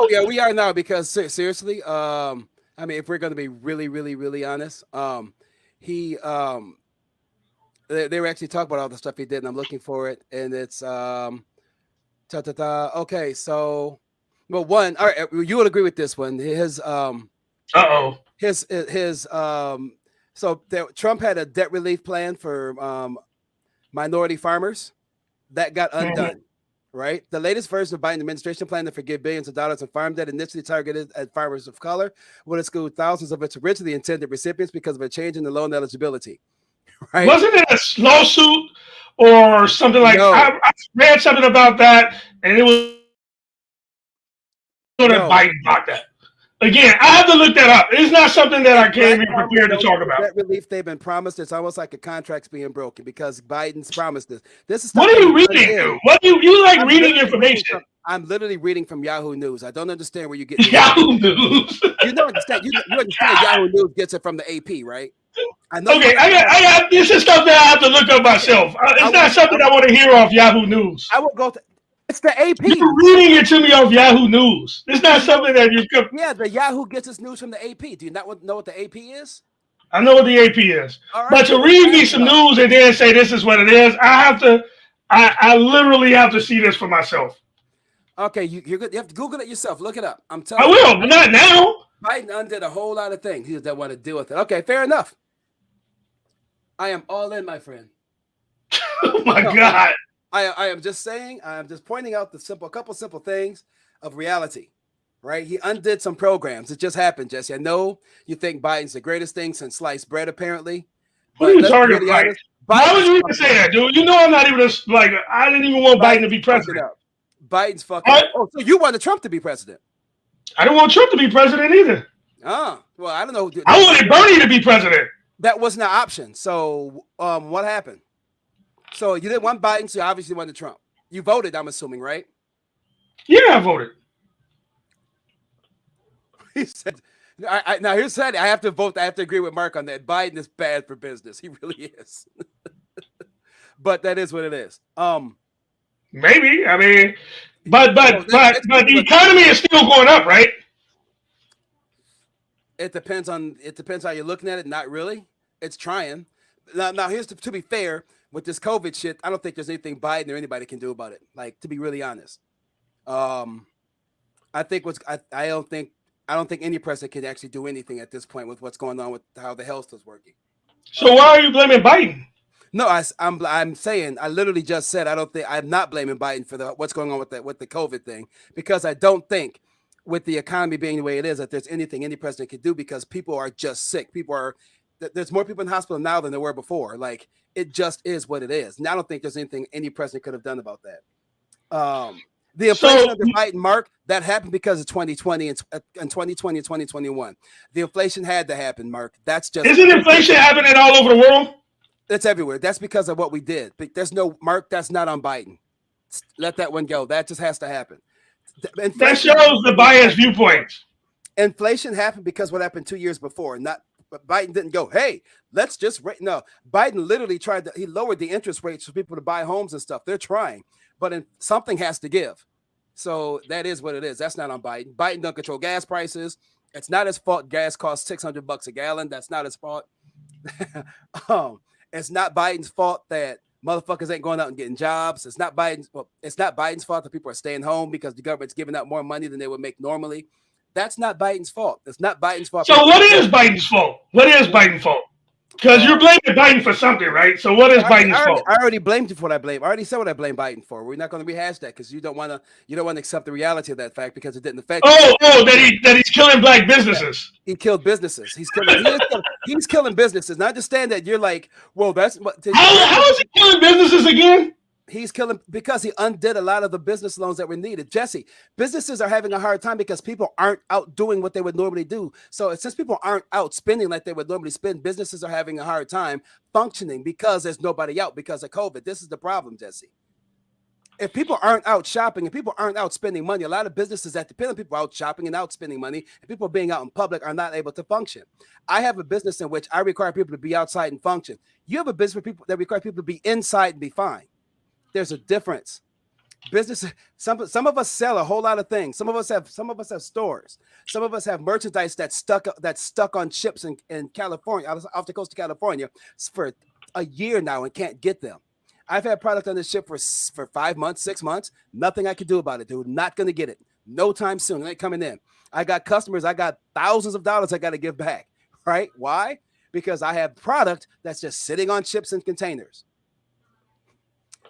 yeah, we are now because seriously, I mean, if we're going to be really, really, really honest, they were actually talking about all the stuff he did, and I'm looking for it, and it's okay, so well, one, all right, you would agree with this one. Trump had a debt relief plan for minority farmers that got undone. Right, the latest version of Biden administration plan to forgive billions of dollars in farm debt initially targeted at farmers of color would exclude thousands of its originally intended recipients because of a change in the loan eligibility. Right? Wasn't it a lawsuit or something like? No. I read something about that, and it was that Biden bought that. Again, I have to look that up. It's not something that I can't be prepared to talk about. Debt relief they've been promised. It's almost like a contract's being broken because Biden's promised this. This is what are you reading? What do you like reading information? I'm literally reading from Yahoo News. I don't understand where you get Yahoo News. You don't understand. You understand Yahoo News gets it from the AP, right? I got this is stuff that I have to look up myself. It's not something I want to hear off Yahoo News. I will go to. It's the AP. You're reading it to me off Yahoo News. It's not something that you could. Yeah, the Yahoo gets its news from the AP. Do you not know what the AP is? I know what the AP is. Right, but to read me some news and then say this is what it is, I literally have to see this for myself. Okay, you're good. You have to Google it yourself. Look it up. I'm telling you. I will, but not now. Biden undid a whole lot of things. He doesn't want to deal with it. Okay, fair enough. I am all in, my friend. Oh my God. I am just saying, I'm just pointing out a couple simple things of reality, right? He undid some programs. It just happened, Jesse. I know you think Biden's the greatest thing since sliced bread, apparently. What are you talking about? Why would you even say that, dude? You know I'm not even I didn't even want Biden to be president. Biden's fucking up. Oh, so you wanted Trump to be president? I didn't want Trump to be president either. Oh, well, I don't know. I wanted Bernie to be president. That wasn't an option. So what happened? So you didn't want Biden, so you obviously wanted Trump. You voted, I'm assuming, right? Yeah, I voted. He said, now here's that. I have to vote. I have to agree with Mark on that. Biden is bad for business. He really is. But that is what it is. Maybe. I mean, but the economy is still going up, right? It depends how you're looking at it. Not really. It's trying. Now here's to be fair. With this COVID shit, I don't think there's anything Biden or anybody can do about it. Like, to be really honest, I don't think any president can actually do anything at this point with what's going on with how the health is working. So why are you blaming Biden? No, I'm saying I literally just said I'm not blaming Biden for what's going on with the COVID thing, because I don't think with the economy being the way it is that there's anything any president can do, because people are just sick. There's more people in the hospital now than there were before. Like, it just is what it is. And I don't think there's anything any president could have done about that. The inflation under Biden, Mark, that happened because of 2020 and 2020 and 2021. The inflation had to happen, Mark. That's just isn't inflation happening all over the world? It's everywhere. That's because of what we did. But there's no Mark. That's not on Biden. Let that one go. That just has to happen. That shows the biased viewpoints. Inflation happened because what happened 2 years before. But Biden didn't go, hey, let's just rate. No, Biden literally he lowered the interest rates for people to buy homes and stuff. They're trying, but something has to give. So that is what it is. That's not on Biden. Biden don't control gas prices. It's not his fault. Gas costs $600 a gallon. That's not his fault. It's not Biden's fault that motherfuckers ain't going out and getting jobs. It's not Biden's fault that people are staying home because the government's giving out more money than they would make normally. That's not Biden's fault. It's not Biden's fault. So what is Biden's fault? What is Biden's fault? Because you're blaming Biden for something, right? So what is Biden's fault? I already blamed you for what I blame. I already said what I blame Biden for. We're not going to rehash that because you don't want to accept the reality of that fact because it didn't affect you. That he's killing black businesses. Yeah. He killed businesses. He's killing businesses. And I understand that you're like, well, that's what. How is he killing businesses again? He's killing because he undid a lot of the business loans that were needed. Jesse, businesses are having a hard time because people aren't out doing what they would normally do. So since people aren't out spending like they would normally spend, businesses are having a hard time functioning because there's nobody out because of COVID. This is the problem, Jesse. If people aren't out shopping and people aren't out spending money, a lot of businesses that depend on people out shopping and out spending money and people being out in public are not able to function. I have a business in which I require people to be outside and function. You have a business where people that require people to be inside and be fine. There's a difference. Business. Some of us sell a whole lot of things. Some of us have stores. Some of us have merchandise that's stuck on ships in California, off the coast of California, for a year now and can't get them. I've had product on the ship for 5 months, 6 months. Nothing I can do about it, dude. Not going to get it. No time soon. It ain't coming in. I got customers. I got thousands of dollars I got to give back. Right? Why? Because I have product that's just sitting on ships and containers.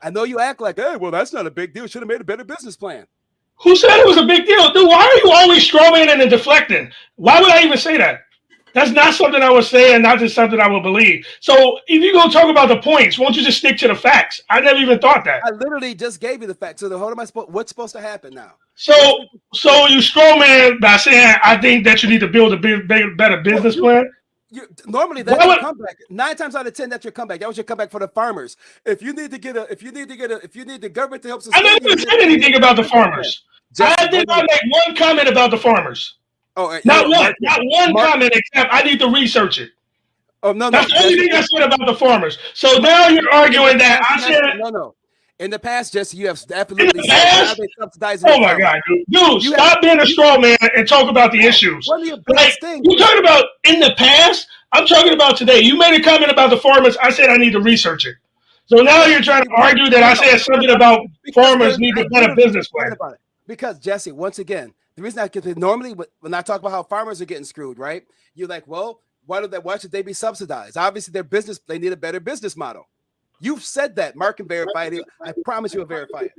I know you act like, hey, well, that's not a big deal. Should have made a better business plan. Who said it was a big deal? Dude, why are you always strawmanning and deflecting? Why would I even say that? That's not something I would say and not just something I would believe. So if you're going to talk about the points, won't you just stick to the facts? I never even thought that. I literally just gave you the facts. So what's supposed to happen now? So you strawman by saying, I think that you need to build a better business plan? Normally that's your comeback. 9 times out of 10, that's your comeback. That was your comeback for the farmers. If you need the government to help sustain, I never said anything about the farmers. I did not make one comment about the farmers. Oh, not one comment except I need to research it. Oh no, that's the only thing I said about the farmers. So now you're arguing that I said no. In the past, Jesse, you have absolutely said oh my God, dude, stop being a straw man and talk about the issues. Like, you're talking about in the past. I'm talking about today. You made a comment about the farmers. I said I need to research it. So now you're trying to argue that I said something about farmers need a better business plan. Because Jesse, once again, the reason I get normally when I talk about how farmers are getting screwed, right? You're like, well, why should they be subsidized? Obviously, they need a better business model. You've said that. Mark can verify it. I promise you will verify it.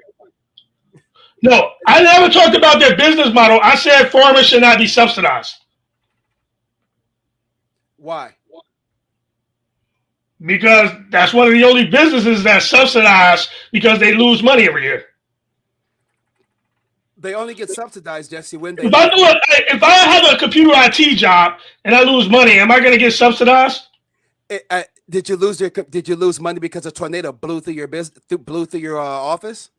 No, I never talked about their business model. I said farmers should not be subsidized. Why? Because that's one of the only businesses that's subsidized because they lose money every year. They only get subsidized, Jesse, when they. If I have a computer IT job and I lose money, am I going to get subsidized? Did you lose money because a tornado blew through your office?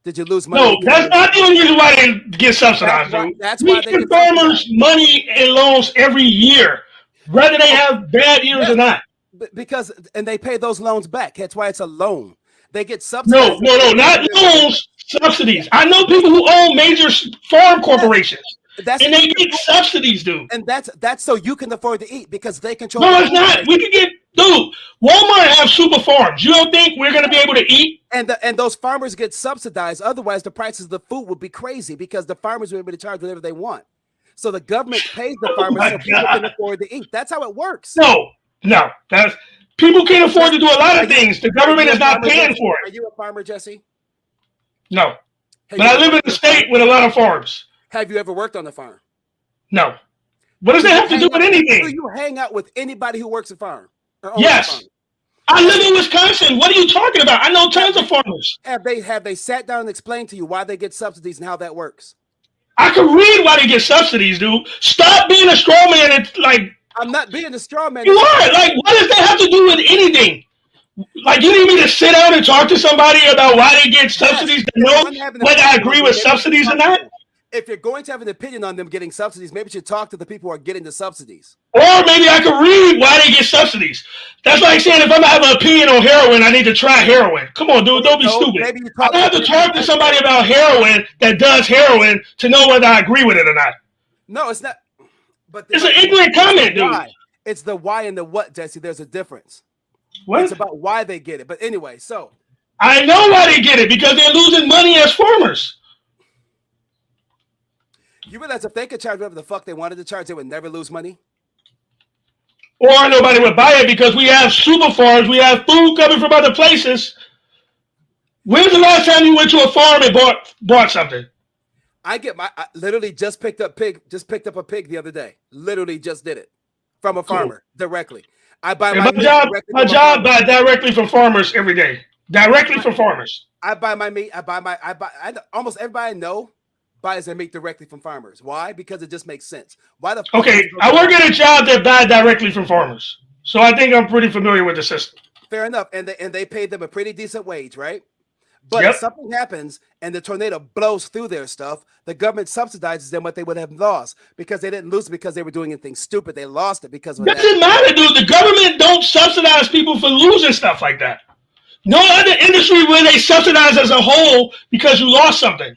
Did you lose money? No, that's not the only reason why they get subsidized. That's why they give farmers money and loans every year, whether they have bad years or not. Because they pay those loans back. That's why it's a loan. They get subsidized. No, not loans, subsidies. I know people who own major farm corporations. And they get subsidies, dude. And that's so you can afford to eat because they control. No, it's not. We can get, dude. Walmart have super farms. You don't think we're going to be able to eat? And those farmers get subsidized. Otherwise, the prices of the food would be crazy because the farmers will be able to charge whatever they want. So the government pays the farmers so people can afford to eat. That's how it works. No, that's people can afford to do a lot of things. The government is not paying for it. Are you a farmer, Jesse? No, but I live in a state with a lot of farms. Have you ever worked on the farm? No. What does that have to do with anything? Do you hang out with anybody who works a farm? Yes. I live in Wisconsin. What are you talking about? I know tons of farmers. Have they sat down and explained to you why they get subsidies and how that works? I can read why they get subsidies, dude. Stop being a straw man and like. I'm not being a straw man. You are. Like, what does that have to do with anything? Like, you need me to sit down and talk to somebody about why they get subsidies to know whether I agree with subsidies or not? If you're going to have an opinion on them getting subsidies, maybe you should talk to the people who are getting the subsidies. Or maybe I could read why they get subsidies. That's like saying if I'm going to have an opinion on heroin, I need to try heroin. Come on, dude. Don't be stupid. I have to talk to somebody about heroin that does heroin to know whether I agree with it or not. No, it's not. But it's an ignorant comment, dude. It's the why and the what, Jesse. There's a difference. What? It's about why they get it. But anyway, so. I know why they get it, because they're losing money as farmers. You realize if they could charge whatever the fuck they wanted to charge, they would never lose money? Or nobody would buy it because we have super farms. We have food coming from other places. When's the last time you went to a farm and bought something? I literally just picked up a pig the other day. Literally just did it from a farmer directly. I buy my job buy directly from farmers every day. directly from farmers. I buy my meat. Almost everybody I know buys their meat directly from farmers. Why? Because it just makes sense. Why the fuck? Okay, I work at a job that buy directly from farmers, so I think I'm pretty familiar with the system. Fair enough, and they paid them a pretty decent wage, right? But Yep. if something happens and the tornado blows through their stuff, the government subsidizes them what they would have lost because they didn't lose it because they were doing anything stupid. They lost it because of that. Doesn't matter, dude. The government don't subsidize people for losing stuff like that. No other industry where they subsidize as a whole because you lost something.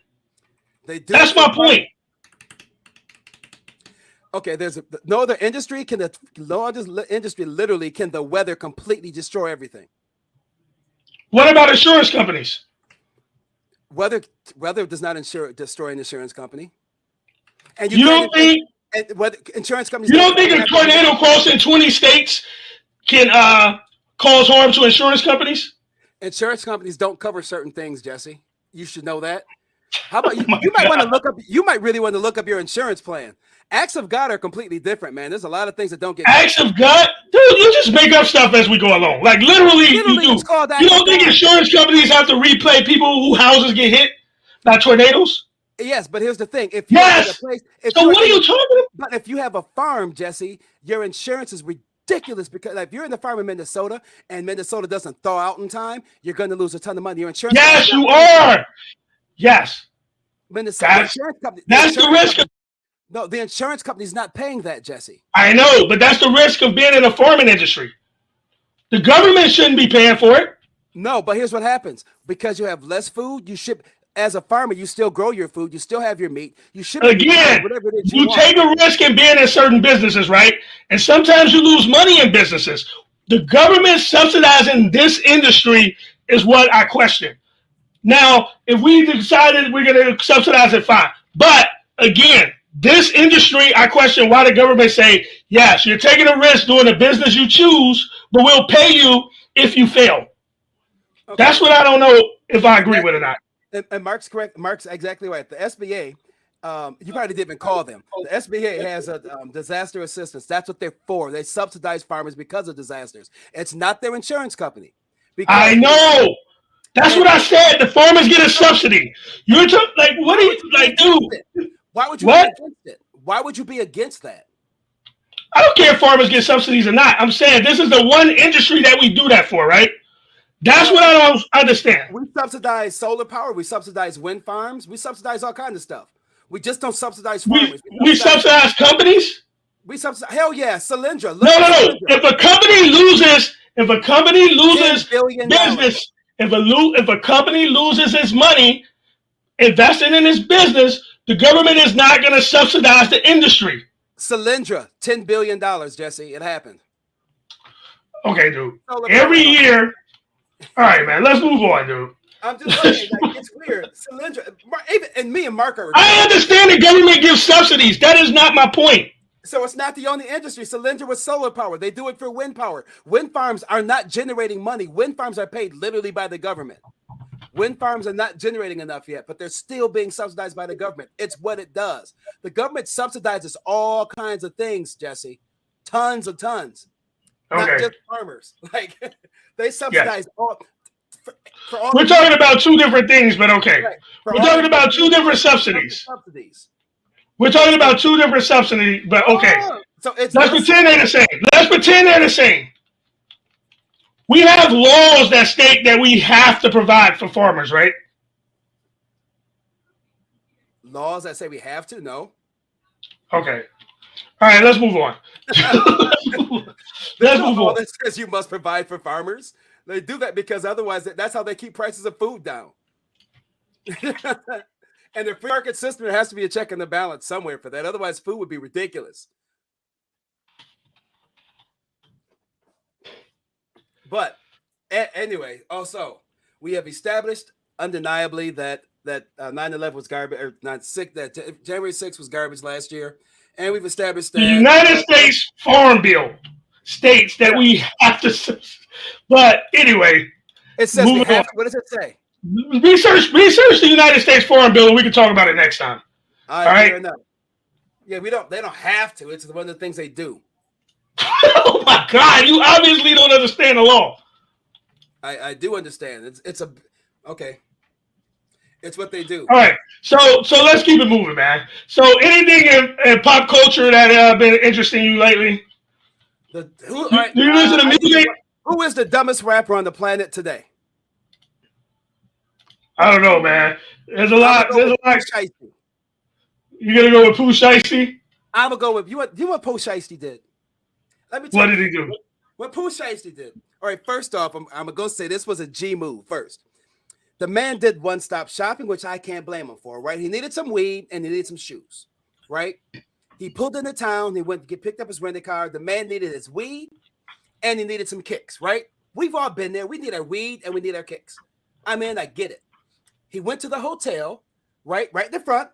They do. That's my point. Okay, there's no other industry industry literally can the weather completely destroy everything. What about insurance companies? Weather does not destroy an insurance company. And you don't think insurance companies? You don't think a tornado crossing 20 states can cause harm to insurance companies? Insurance companies don't cover certain things, Jesse. You should know that. How about you? You might want to look up. You might really want to look up your insurance plan. Acts of God are completely different, man. There's a lot of things that don't get. Acts of God, dude. You just make up stuff as we go along. Like literally you do. You don't think insurance companies have to replay people whose houses get hit by tornadoes? Yes, but here's the thing. If yes. So what are you talking about? But if you have a farm, Jesse, your insurance is ridiculous because if you're in the farm in Minnesota and Minnesota doesn't thaw out in time, you're going to lose a ton of money. Your insurance. Yes, you are. Yes. Minnesota. That's the risk. No, the insurance company's not paying that, Jesse. I know, but that's the risk of being in the farming industry. The government shouldn't be paying for it. No, but here's what happens. Because you have less food, you ship. As a farmer, you still grow your food. You still have your meat. You ship again. Whatever it is you take a risk in being in certain businesses, right? And sometimes you lose money in businesses. The government subsidizing this industry is what I question. Now, if we decided we're going to subsidize it, fine. But again, this industry, I question why the government say, yes, you're taking a risk doing a business you choose, but we'll pay you if you fail. Okay. That's what I don't know if I agree with or not. And Mark's correct. Mark's exactly right. The SBA, you probably didn't even call them. The SBA has a disaster assistance. That's what they're for. They subsidize farmers because of disasters. It's not their insurance company. I know. That's what I said. The farmers get a subsidy. You're like, what are you like, dude? Why would you be against it? Why would you be against that? I don't care if farmers get subsidies or not. I'm saying this is the one industry that we do that for, right? That's what I don't understand. We subsidize solar power. We subsidize wind farms. We subsidize all kinds of stuff. We just don't subsidize farmers. We subsidize companies? We subsidize. Hell yeah, Solyndra. No. If a company loses business, if a company loses its money investing in its business, the government is not going to subsidize the industry. Solyndra, $10 billion, Jesse. It happened. Okay, dude. Every year. All right, man. Let's move on, dude. I'm just saying, like, it's weird. Solyndra, and me and Mark are. I understand the government gives subsidies. That is not my point. So it's not the only industry. Solyndra with solar power. They do it for wind power. Wind farms are not generating money. Wind farms are paid literally by the government. Wind farms are not generating enough yet, but they're still being subsidized by the government. It's what it does. The government subsidizes all kinds of things, Jesse. Tons of tons. Okay. Not just farmers. Like they subsidize all. For all We're talking about two different things, but okay. Right. We're talking about two different subsidies. We're talking about two different subsidies, but okay. So let's pretend they're the same. Let's pretend they're the same. We have laws that state that we have to provide for farmers, right? Laws that say we have to? No. Okay. All right, let's move on. Let's move on. That says you must provide for farmers. They do that because otherwise that's how they keep prices of food down. And the free market system, there has to be a check and a balance somewhere for that. Otherwise, food would be ridiculous. But anyway, also, we have established undeniably that 9/11 was garbage, or that January 6th was garbage last year. And we've established that the United States Farm Bill states that we have to. But anyway, it says we have to. What does it say? Research the United States Farm Bill, and we can talk about it next time. All right. Yeah, we don't. They don't have to. It's one of the things they do. Oh my God! You obviously don't understand the law. I do understand. It's a okay. It's what they do. All right, so let's keep it moving, man. So anything in pop culture that been interesting you lately? All Do, right, do you listen to I tell you music? what, who is the dumbest rapper on the planet today? I don't know, man. There's a I'm gonna lot. go There's with a Pooh lot. Shiesty. You gonna go with Pooh Shiesty? I'm gonna go with you. You know what Pooh Shiesty did? Let me What tell did you he do? what Pooh Shiesty did. All right, first off, I'm gonna go say this was a G move. First, the man did one-stop shopping, which I can't blame him for. Right, he needed some weed and he needed some shoes. Right, he pulled into town. He went to get picked up his rental car. The man needed his weed and he needed some kicks. Right, we've all been there. We need our weed and we need our kicks. I mean, I get it. He went to the hotel, right in the front,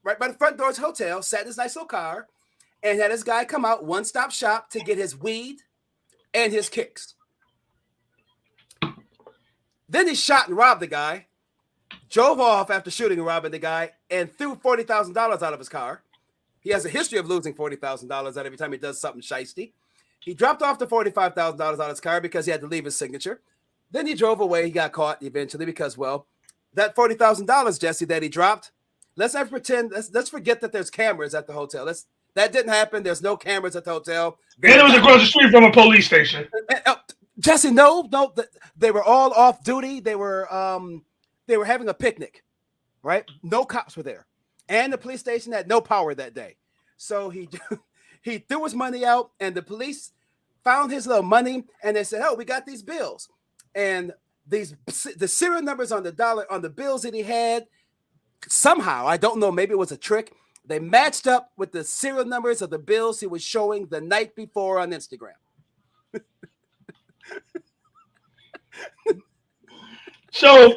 right by the front door of the hotel, sat in his nice little car, and had his guy come out one-stop shop to get his weed and his kicks. Then he shot and robbed the guy, drove off after shooting and robbing the guy, and threw $40,000 out of his car. He has a history of losing $40,000 out every time he does something shiesty. He dropped off the $45,000 out of his car because he had to leave his signature. Then he drove away. He got caught eventually because, well, that $40,000, Jesse, that he dropped, let's not pretend, let's forget that there's cameras at the hotel. That didn't happen. There's no cameras at the hotel. And it was across the street from a police station. Jesse, no, they were all off duty. They were having a picnic, right? No cops were there, and the police station had no power that day. So he threw his money out, and the police found his little money, and they said, "Oh, we got these bills," and the serial numbers on the bills that he had. Somehow, I don't know, maybe it was a trick. They matched up with the serial numbers of the bills he was showing the night before on Instagram. So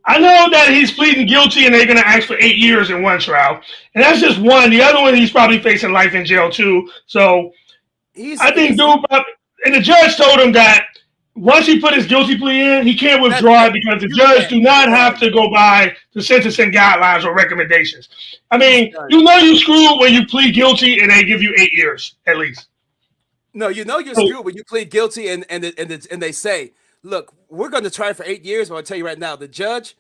I know that he's pleading guilty and they're going to ask for 8 years in one trial. And that's just one. The other one, he's probably facing life in jail too. So I think, and the judge told him that once he put his guilty plea in, he can't withdraw it because the judge do not have to go by the sentencing guidelines or recommendations. I mean, you know you screwed when you plead guilty and they give you 8 years at least. No, you know you're screwed when you plead guilty and they say, look, we're going to try for 8 years, but I'll tell you right now, the judge,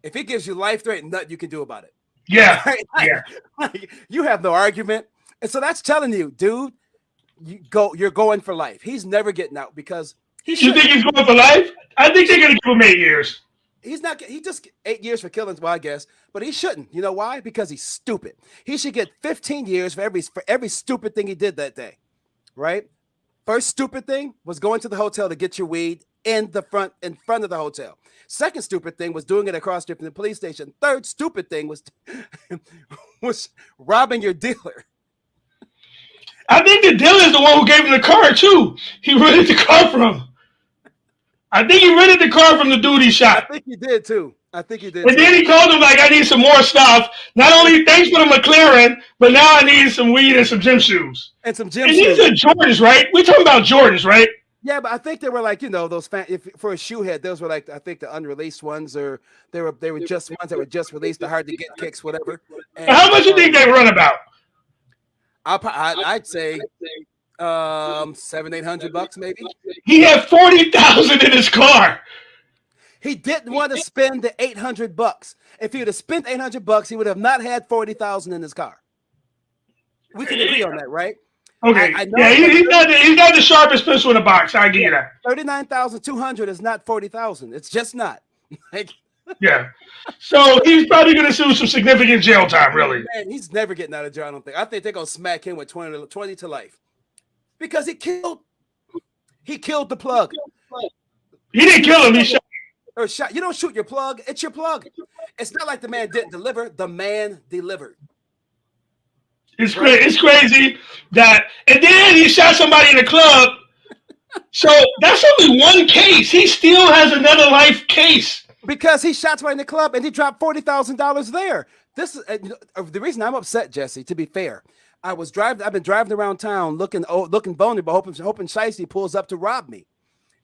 if he gives you life, there ain't nothing you can do about it. Yeah, you have no argument. And so that's telling you, dude, you're going for life. He's never getting out because you think he's going for life? I think they're going to give him 8 years. He's not. He just 8 years for killing, well, I guess, but he shouldn't. You know why? Because he's stupid. He should get 15 years for every stupid thing he did that day, right? First stupid thing was going to the hotel to get your weed in front of the hotel. Second stupid thing was doing it across the street from the police station. Third stupid thing was robbing your dealer. I think the dealer is the one who gave him the car too. He rented the car from him. I think he rented the car from the dude he shot. I think he did too. And then he called him like, I need some more stuff. Not only thanks for the McLaren, but now I need some weed and some gym shoes. And shoes. These are Jordans, right? We're talking about Jordans, right? Yeah, but I think they were like, those for a shoe head, those were like, I think the unreleased ones, or they were just ones that were just released, the hard to get kicks, whatever. And, how much do you think they run about? I'd say $700-800 maybe. He had 40,000 in his car. He didn't want to spend the $800. If he would have spent $800, he would have not had 40,000 in his car. We can agree on that, right? Okay. He's not the sharpest pencil in the box. I give you that. 39,200 is not 40,000. It's just not. Yeah. So he's probably going to see some significant jail time, really. Man, he's never getting out of jail, I don't think. I think they're going to smack him with 20 to life. Because he killed the plug. He didn't kill him. He shot. Or shot. You don't shoot your plug. It's your plug. It's not like the man didn't deliver. The man delivered. It's crazy that, and then he shot somebody in the club. So that's only one case. He still has another life case because he shot somebody in the club and he dropped $40,000 there. This is the reason I'm upset, Jesse. To be fair, I've been driving around town looking vulnerable, hoping Shiesty pulls up to rob me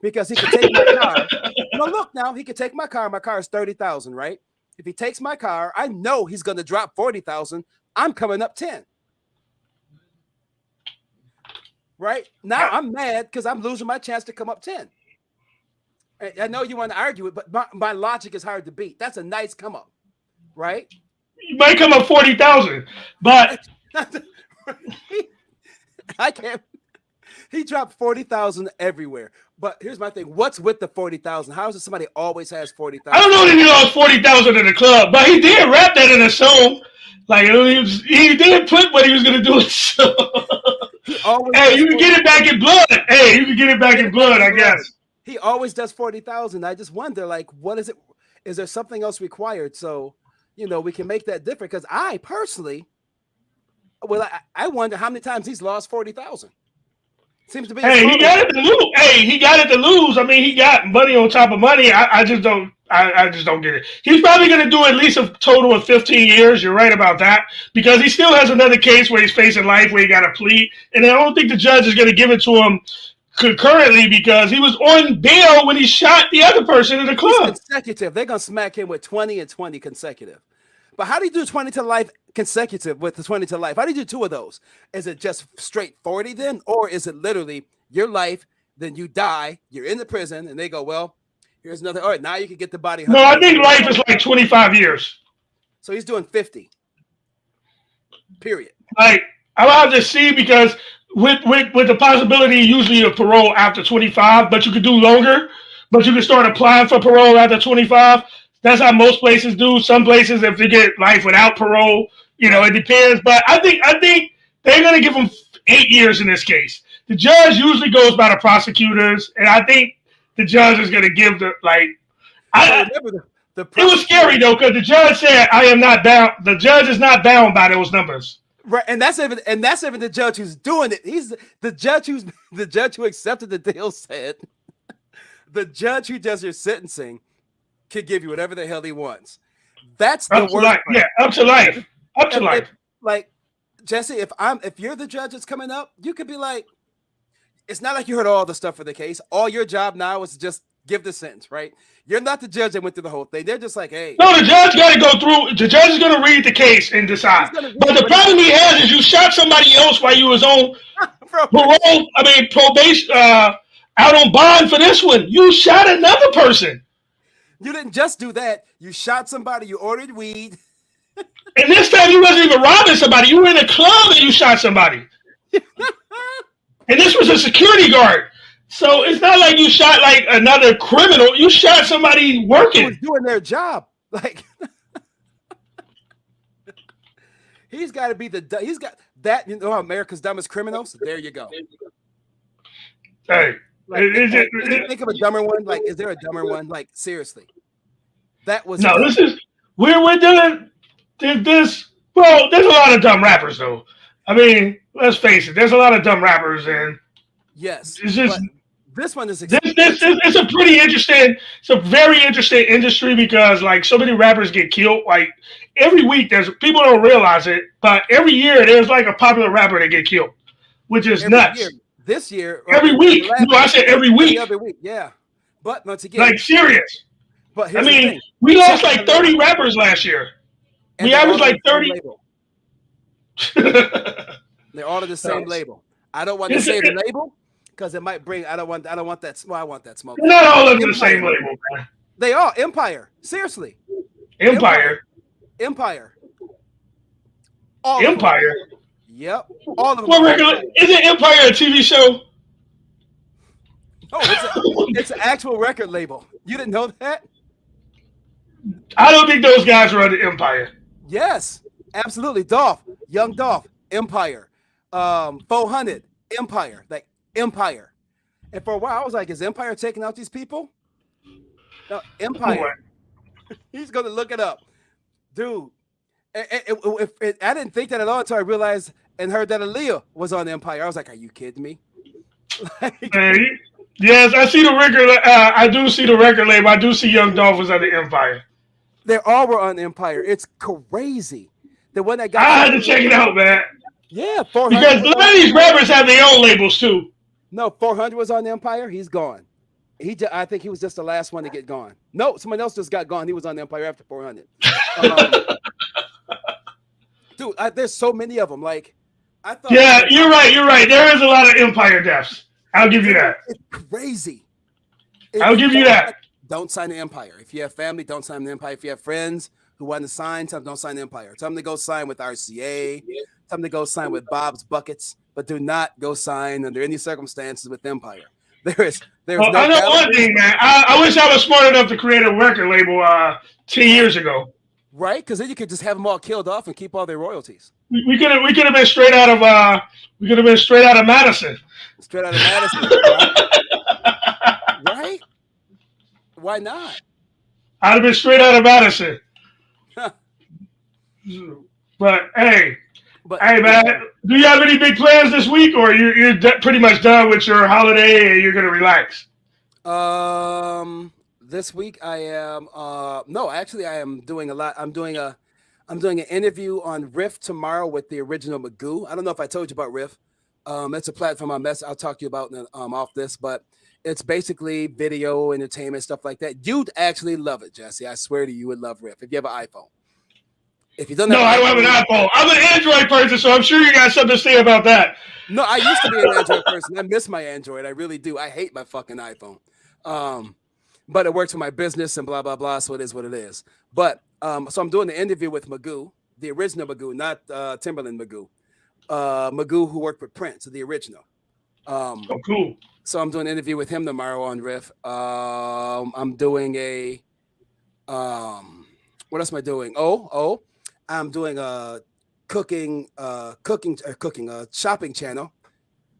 because he could take my car. No, look now, he could take my car. My car is $30,000, right? If he takes my car, I know he's going to drop $40,000. I'm coming up 10. Right now, I'm mad because I'm losing my chance to come up 10. I know you want to argue it, but my logic is hard to beat. That's a nice come up, right? You might come up 40,000, but I can't. He dropped 40,000 everywhere. But here's my thing: what's with the 40,000? How is it somebody always has 40,000? I don't know that he lost 40,000 in the club, but he did rap that in a song. Like he did put what he was gonna do. So. Hey, you can get it back in blood. Hey, you can get it back in blood, I guess. He always does 40,000. I just wonder, like, what is it? Is there something else required? So, we can make that different. Because I personally, I wonder how many times he's lost 40,000. Seems to be. Hey, he got it to lose. Hey, he got it to lose. I mean, he got money on top of money. I just don't. I just don't get it. He's probably going to do at least a total of 15 years. You're right about that, because he still has another case where he's facing life, where he got a plea, and I don't think the judge is going to give it to him concurrently, because he was on bail when he shot the other person in the club. He's consecutive. They're going to smack him with 20 and 20 consecutive. But how do you do 20 to life consecutive with the 20 to life? How do you do two of those? Is it just straight 40 then? Or is it literally your life, then you die, you're in the prison, and they go, well, here's another. All right, now you can get the body. No, I think life is like 25 years. So he's doing 50. Period. Like, I'll have to see, because with the possibility usually of parole after 25, but you could do longer, but you can start applying for parole after 25. That's how most places do. Some places, if they get life without parole, it depends. But I think they're going to give him 8 years in this case. The judge usually goes by the prosecutors, and I think the judge is going to give the like. It was scary though, because the judge said, "I am not bound." The judge is not bound by those numbers. Right, and that's even the judge who's doing it. He's the judge who accepted the deal said, the judge who does your sentencing can give you whatever the hell he wants. That's the worst. Yeah, up to life. Up to life. Like, Jesse, if you're the judge that's coming up, you could be like, it's not like you heard all the stuff for the case. All your job now is to just give the sentence, right? You're not the judge that went through the whole thing. They're just like, hey. No, the judge got to go through. The judge is going to read the case and decide. But the problem he has is you shot somebody else while you was on parole. I mean, probation, out on bond for this one. You shot another person. You didn't just do that. You shot somebody. You ordered weed. And this time you wasn't even robbing somebody. You were in a club and you shot somebody. And this was a security guard. So it's not like you shot like another criminal. You shot somebody working. Who was doing their job. Like, he's got to be he's got that. America's dumbest criminals. There you go. Hey. Like, think of a dumber one. Like, is there a dumber one? Like, seriously, that was no. This is we're doing this. Well, there's a lot of dumb rappers, though. I mean, let's face it. There's a lot of dumb rappers, and yes, it's just this one is. This it's a pretty interesting. It's a very interesting industry, because like so many rappers get killed. Like every week, there's people don't realize it, but every year there's like a popular rapper that get killed, which is nuts. Year. This year, every week. No, I said every week. Every week, yeah. But once again, like serious. But I mean, we lost like 30 rappers last year. We averaged like 30. They're all of the same label. I don't want to say the label because it might bring. I don't want that. Well, I want that smoke. They're not all under the same label, man. They are Empire. Seriously. Empire. All Empire. Yep. All of them. What record? Isn't Empire a TV show? Oh, it's an actual record label. You didn't know that? I don't think those guys were under Empire. Yes, absolutely. Young Dolph, Empire. 400, Empire. Like Empire. And for a while, I was like, is Empire taking out these people? No, Empire. He's going to look it up. Dude, I didn't think that at all until I realized and heard that Aaliyah was on Empire. I was like, are you kidding me? Yes, I see the record. I do see the record label. I do see Young Dolph was under Empire. They all were on Empire. It's crazy. The one that got. I had to check it out, man. Yeah, 400. Because a lot of these rappers have their own labels too. No, 400 was on Empire. He's gone. I think he was just the last one to get gone. No, someone else just got gone. He was on Empire after 400. Dude, there's so many of them. Like, I thought. Yeah, you're right. There is a lot of Empire deaths. I'll give you that. It's crazy. I'll give you that. Don't sign the Empire. If you have family, don't sign the Empire. If you have friends who want to sign, tell them don't sign the Empire. Tell them to go sign with RCA. Tell them to go sign with Bob's Buckets, but do not go sign under any circumstances with Empire. There's Well, no. I know one thing, man. I wish I was smart enough to create a record label 10 years ago. Right, because then you could just have them all killed off and keep all their royalties. We could have been straight out of Madison. Straight out of Madison, right? Right? Why not? I'd have been straight out of Madison. But hey, man, do you have any big plans this week, or you're pretty much done with your holiday and you're gonna relax? This week I am. No, actually, I am doing a lot. I'm doing an interview on Riff tomorrow with the original Magoo. I don't know if I told you about Riff. It's a platform I'll talk to you about off this, but it's basically video entertainment stuff like that. You'd actually love it, Jesse. I swear to you, would love Riff if you have an iPhone. If you don't, no, I don't have an iPhone. I'm an Android person, so I'm sure you got something to say about that. No, I used to be an Android person. I miss my Android. I really do. I hate my fucking iPhone. But it works for my business and blah blah blah. So it is what it is. But so I'm doing the interview with Magoo, the original Magoo, not Timberland Magoo. Magoo, who worked with Prince, the original. Oh, cool. So I'm doing an interview with him tomorrow on Riff. I'm doing a what else am I doing? I'm doing a shopping channel.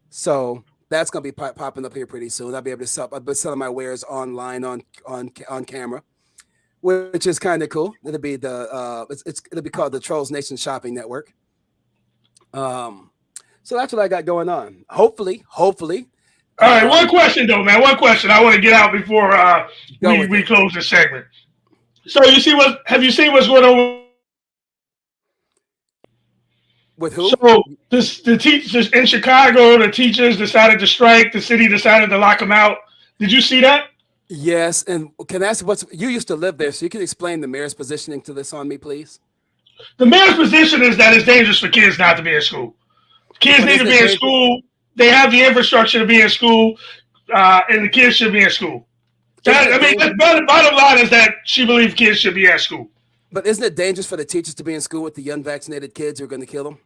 So that's gonna be popping up here pretty soon. I'll be able to sell. I'll be selling my wares online on camera, which is kind of cool. It'll be it'll be called the Trolls Nation Shopping Network. So that's what I got going on. Hopefully. All right, one question though, man. One question I want to get out before we close this segment. So have you seen what's going on with who? So the teachers in Chicago, the teachers decided to strike. The city decided to lock them out. Did you see that? Yes, and can I ask you used to live there, so you can explain the mayor's positioning to this on me, please? The mayor's position is that it's dangerous for kids not to be in school. Kids need to be in school. They have the infrastructure to be in school, and the kids should be in school. The bottom line is that she believes kids should be at school. But isn't it dangerous for the teachers to be in school with the unvaccinated kids who are going to kill them?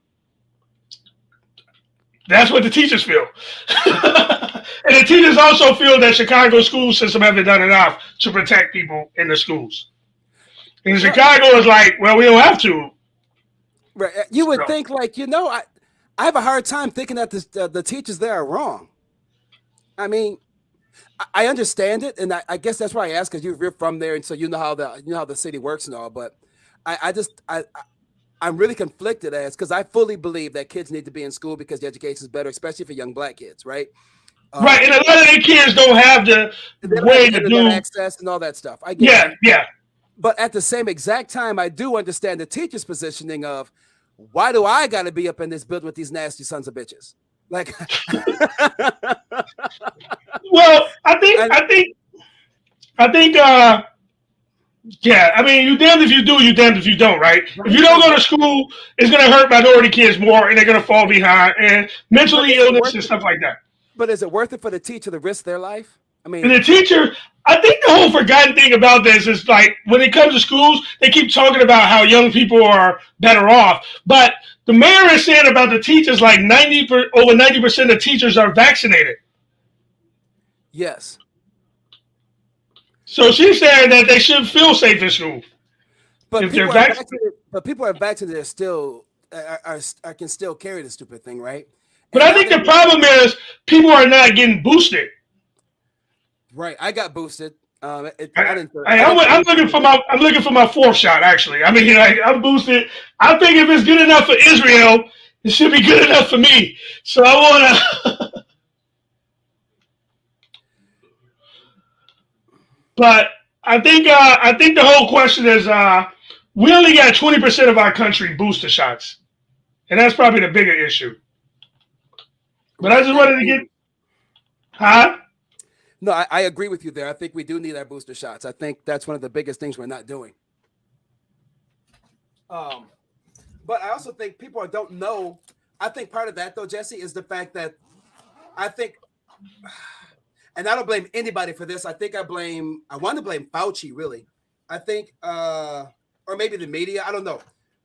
That's what the teachers feel. And the teachers also feel that Chicago school system hasn't done enough to protect people in the schools. And Chicago is like, well, we don't have to. Right. You would think, I have a hard time thinking that the teachers there are wrong. I mean, I understand it, and I guess that's why I asked, because you're from there, and so you know how the city works and all. But I'm really conflicted because I fully believe that kids need to be in school because the education is better, especially for young black kids, right? Right, and a lot of the kids don't have the way to do access and all that stuff. I get it. Yeah. But at the same exact time, I do understand the teacher's positioning of, why do I got to be up in this building with these nasty sons of bitches? Like, well, I think, yeah. I mean, you damned if you do, you damned if you don't, right? If you don't go to school, it's going to hurt minority kids more, and they're going to fall behind, and mentally illness and stuff like that. But is it worth it for the teacher to risk their life? I mean, and the teacher, I think the whole forgotten thing about this is, like, when it comes to schools, they keep talking about how young people are better off. But the mayor is saying about the teachers, like over 90% of teachers are vaccinated. Yes. So she's saying that they should feel safe in school. But if people are vaccinated, people are vaccinated, still can still carry the stupid thing, right? But I think the problem is people are not getting boosted. Right, I got boosted. I'm looking for my fourth shot. Actually, I mean, I'm boosted. I think if it's good enough for Israel, it should be good enough for me. So I want to. But I think the whole question is we only got 20% of our country booster shots, and that's probably the bigger issue. But I just wanted to get, No, I agree with you there. I think we do need our booster shots. I think that's one of the biggest things we're not doing. But I also think people don't know. I think part of that, though, Jesse, is the fact that I think and I don't blame anybody for this. I want to blame Fauci, really. I think, or maybe the media, I don't know.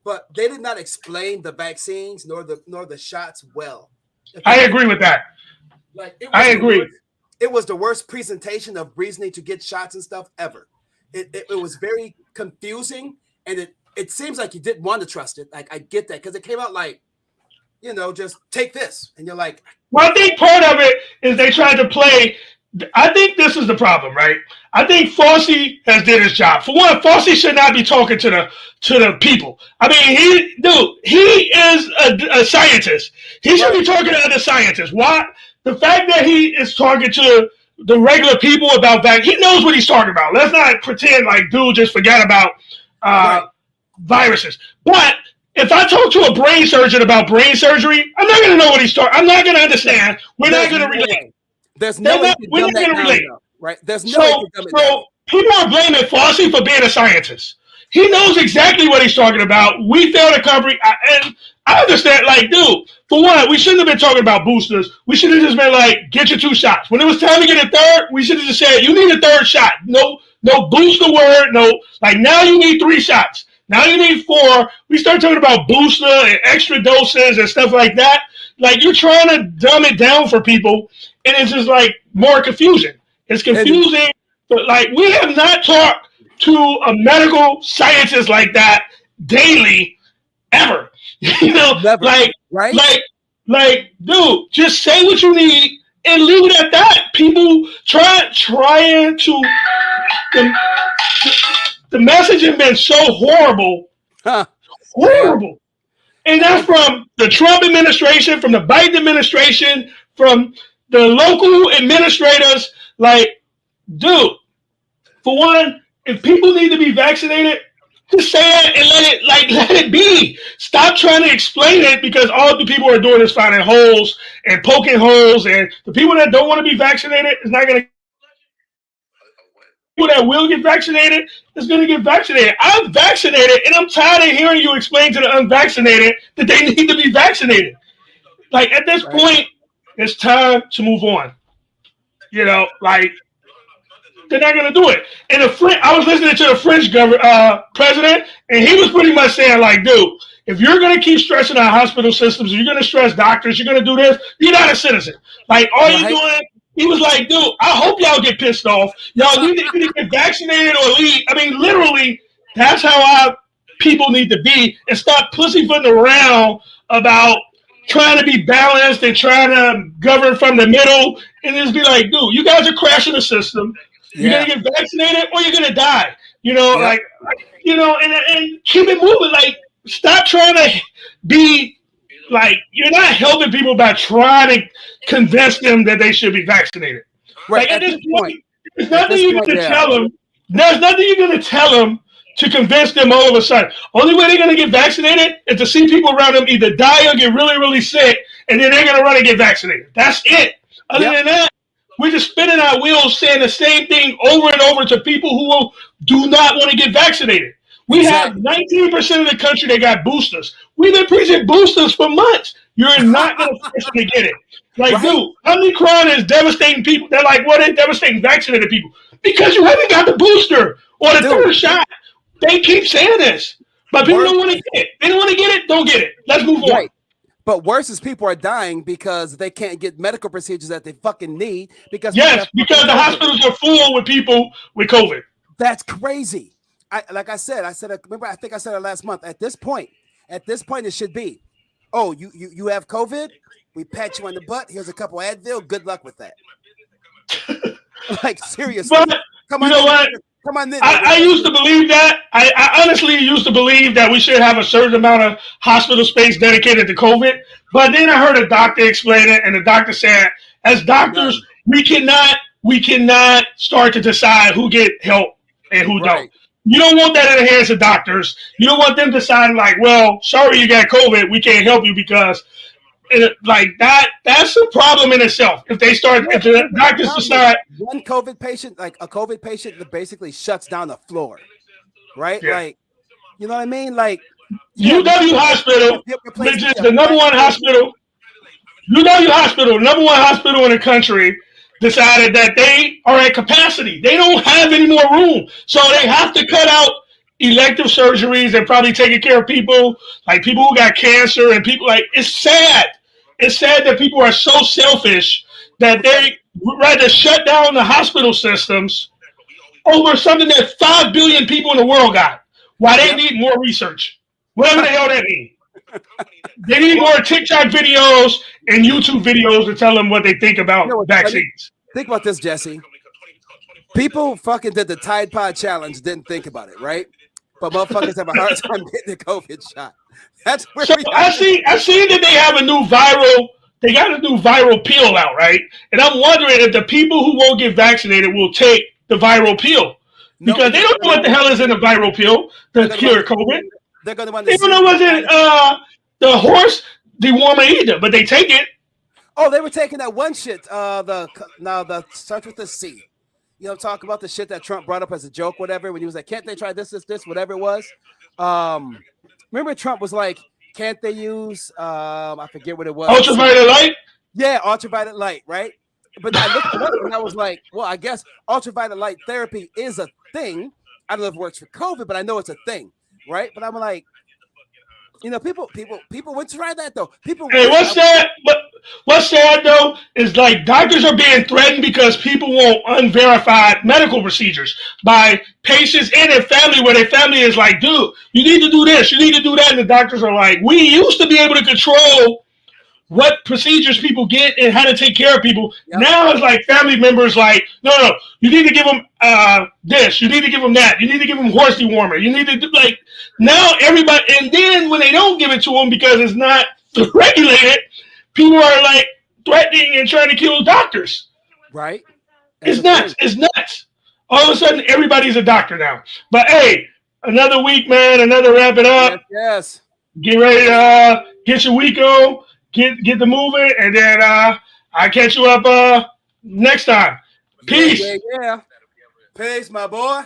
But they did not explain the vaccines nor the shots well. I agree with that. Like I agree. It was the worst presentation of reasoning to get shots and stuff ever. It was very confusing, and it seems like you didn't want to trust it. Like I get that because it came out like, just take this, and you're like. Well, I think part of it is they tried to play. I think this is the problem, right? I think Fauci has did his job. For one, Fauci should not be talking to the people. I mean, he is a scientist. He should be talking to other scientists. Why? The fact that he is talking to the regular people about that, he knows what he's talking about. Let's not pretend like dude just forgot about viruses. But if I talk to a brain surgeon about brain surgery, I'm not going to know what he's talking. I'm not going to understand. We're not going to relate. There's no way we're not going to relate. Right? There's no way to so people are blaming Fauci for being a scientist. He knows exactly what he's talking about. We failed to cover, and I understand. Like, dude, for one, we shouldn't have been talking about boosters. We should have just been like, get your 2 shots. When it was time to get a third, we should have just said, you need a 3rd shot. No booster word. No, like now you need 3 shots. Now you need 4. We start talking about booster and extra doses and stuff like that. Like you're trying to dumb it down for people, and it's just like more confusion. It's confusing, but like we have not talked to a medical scientist like that daily ever. Never, right? Like, dude, just say what you need and leave it at that. People trying to. The message has been so horrible, horrible. And that's from the Trump administration, from the Biden administration, from the local administrators. Like, dude, for one, if people need to be vaccinated, just say it and let it be. Stop trying to explain it because all the people are doing is finding holes and poking holes. And the people that don't want to be vaccinated is not going to. People that will get vaccinated is going to get vaccinated. I'm vaccinated, and I'm tired of hearing you explain to the unvaccinated that they need to be vaccinated. Like, at this point, it's time to move on. Like, they're not going to do it. And I was listening to the French president, and he was pretty much saying, like, dude, if you're going to keep stressing our hospital systems, you're going to stress doctors, you're going to do this, you're not a citizen. Like, all you're doing. He was like, dude, I hope y'all get pissed off. Y'all need to either get vaccinated or leave. I mean, literally, that's how people need to be and stop pussyfooting around about trying to be balanced and trying to govern from the middle and just be like, dude, you guys are crashing the system. You're going to get vaccinated or you're going to die. And keep it moving. Like, stop trying to be like, you're not helping people by trying to convince them that they should be vaccinated. Right. Like, at this point, there's nothing you're going to tell them. There's nothing you're going to tell them to convince them all of a sudden. Only way they're going to get vaccinated is to see people around them either die or get really, really sick, and then they're going to run and get vaccinated. That's it. Other than that, we're just spinning our wheels saying the same thing over and over to people who do not want to get vaccinated. We have 19% of the country that got boosters. We've been preaching boosters for months. You're not going to force them to get it. Like, dude, Omicron is devastating people. They're like, well, they're devastating vaccinated people. Because you haven't got the booster or the 3rd shot. They keep saying this. But people don't want to get it. They don't want to get it, don't get it. Let's move on. But worse is people are dying because they can't get medical procedures that they fucking need. Because the hospitals are full with people with COVID. That's crazy. I think I said it last month. At this point, it should be, oh, you have COVID? We pat you on the butt. Here's a couple Advil. Good luck with that. Like, seriously. But, Come on, I used to believe that. I honestly used to believe that we should have a certain amount of hospital space dedicated to COVID. But then I heard a doctor explain it, and the doctor said, as doctors, we cannot start to decide who get help and who don't. You don't want that in the hands of doctors. You don't want them deciding like, well, sorry you got COVID. We can't help you because like that's a problem in itself. If the doctors decide one COVID patient, like a COVID patient that basically shuts down the floor, right? Yeah. Like, you know what I mean? Like UW Hospital, which is the number one hospital. UW Hospital, number one hospital in the country. decided that they are at capacity. They don't have any more room. So they have to cut out elective surgeries and probably taking care of people like people who got cancer and people like it's sad. It's sad that people are so selfish that they would rather shut down the hospital systems over something that 5 billion people in the world got. Why they need more research. Whatever the hell that means. They need more TikTok videos and YouTube videos to tell them what they think about vaccines. Think about this, Jesse. People fucking did the Tide Pod challenge, didn't think about it, right? But motherfuckers have a hard time getting the COVID shot. That's where so I see that they have a new viral. They got a new viral pill out, right? And I'm wondering if the people who won't get vaccinated will take the viral pill because they don't know what the hell is in the viral pill to cure COVID. They're going to want. They don't know what's in the horse dewormer either, but they take it. Oh, they were taking that one shit. The starts with the C. You know, talk about the shit that Trump brought up as a joke, whatever. When he was like, "Can't they try this, whatever it was?" Remember, Trump was like, "Can't they use?" I forget what it was. Ultraviolet light. Yeah, ultraviolet light, right? But I looked it up and I was like, "Well, I guess ultraviolet light therapy is a thing. I don't know if it works for COVID, but I know it's a thing, right?" But I'm like, you know, people went to try that though. People. Hey, what's sad? What's sad though is like doctors are being threatened because people want unverified medical procedures by patients and their family, where their family is like, "Dude, you need to do this, you need to do that," and the doctors are like, "We used to be able to control what procedures people get and how to take care of people." Yep. Now it's like family members like, no, you need to give them this, you need to give them that, you need to give them horse dewormer, you need to do like now everybody. And then when they don't give it to them because it's not regulated, people are like threatening and trying to kill doctors. Right? It's nuts. It's nuts. All of a sudden, everybody's a doctor now. But hey, another week, man. Another wrap it up. Yes. Get ready to get your week on. Get the moving, and then I'll catch you up next time. Peace. Yeah. Peace, my boy.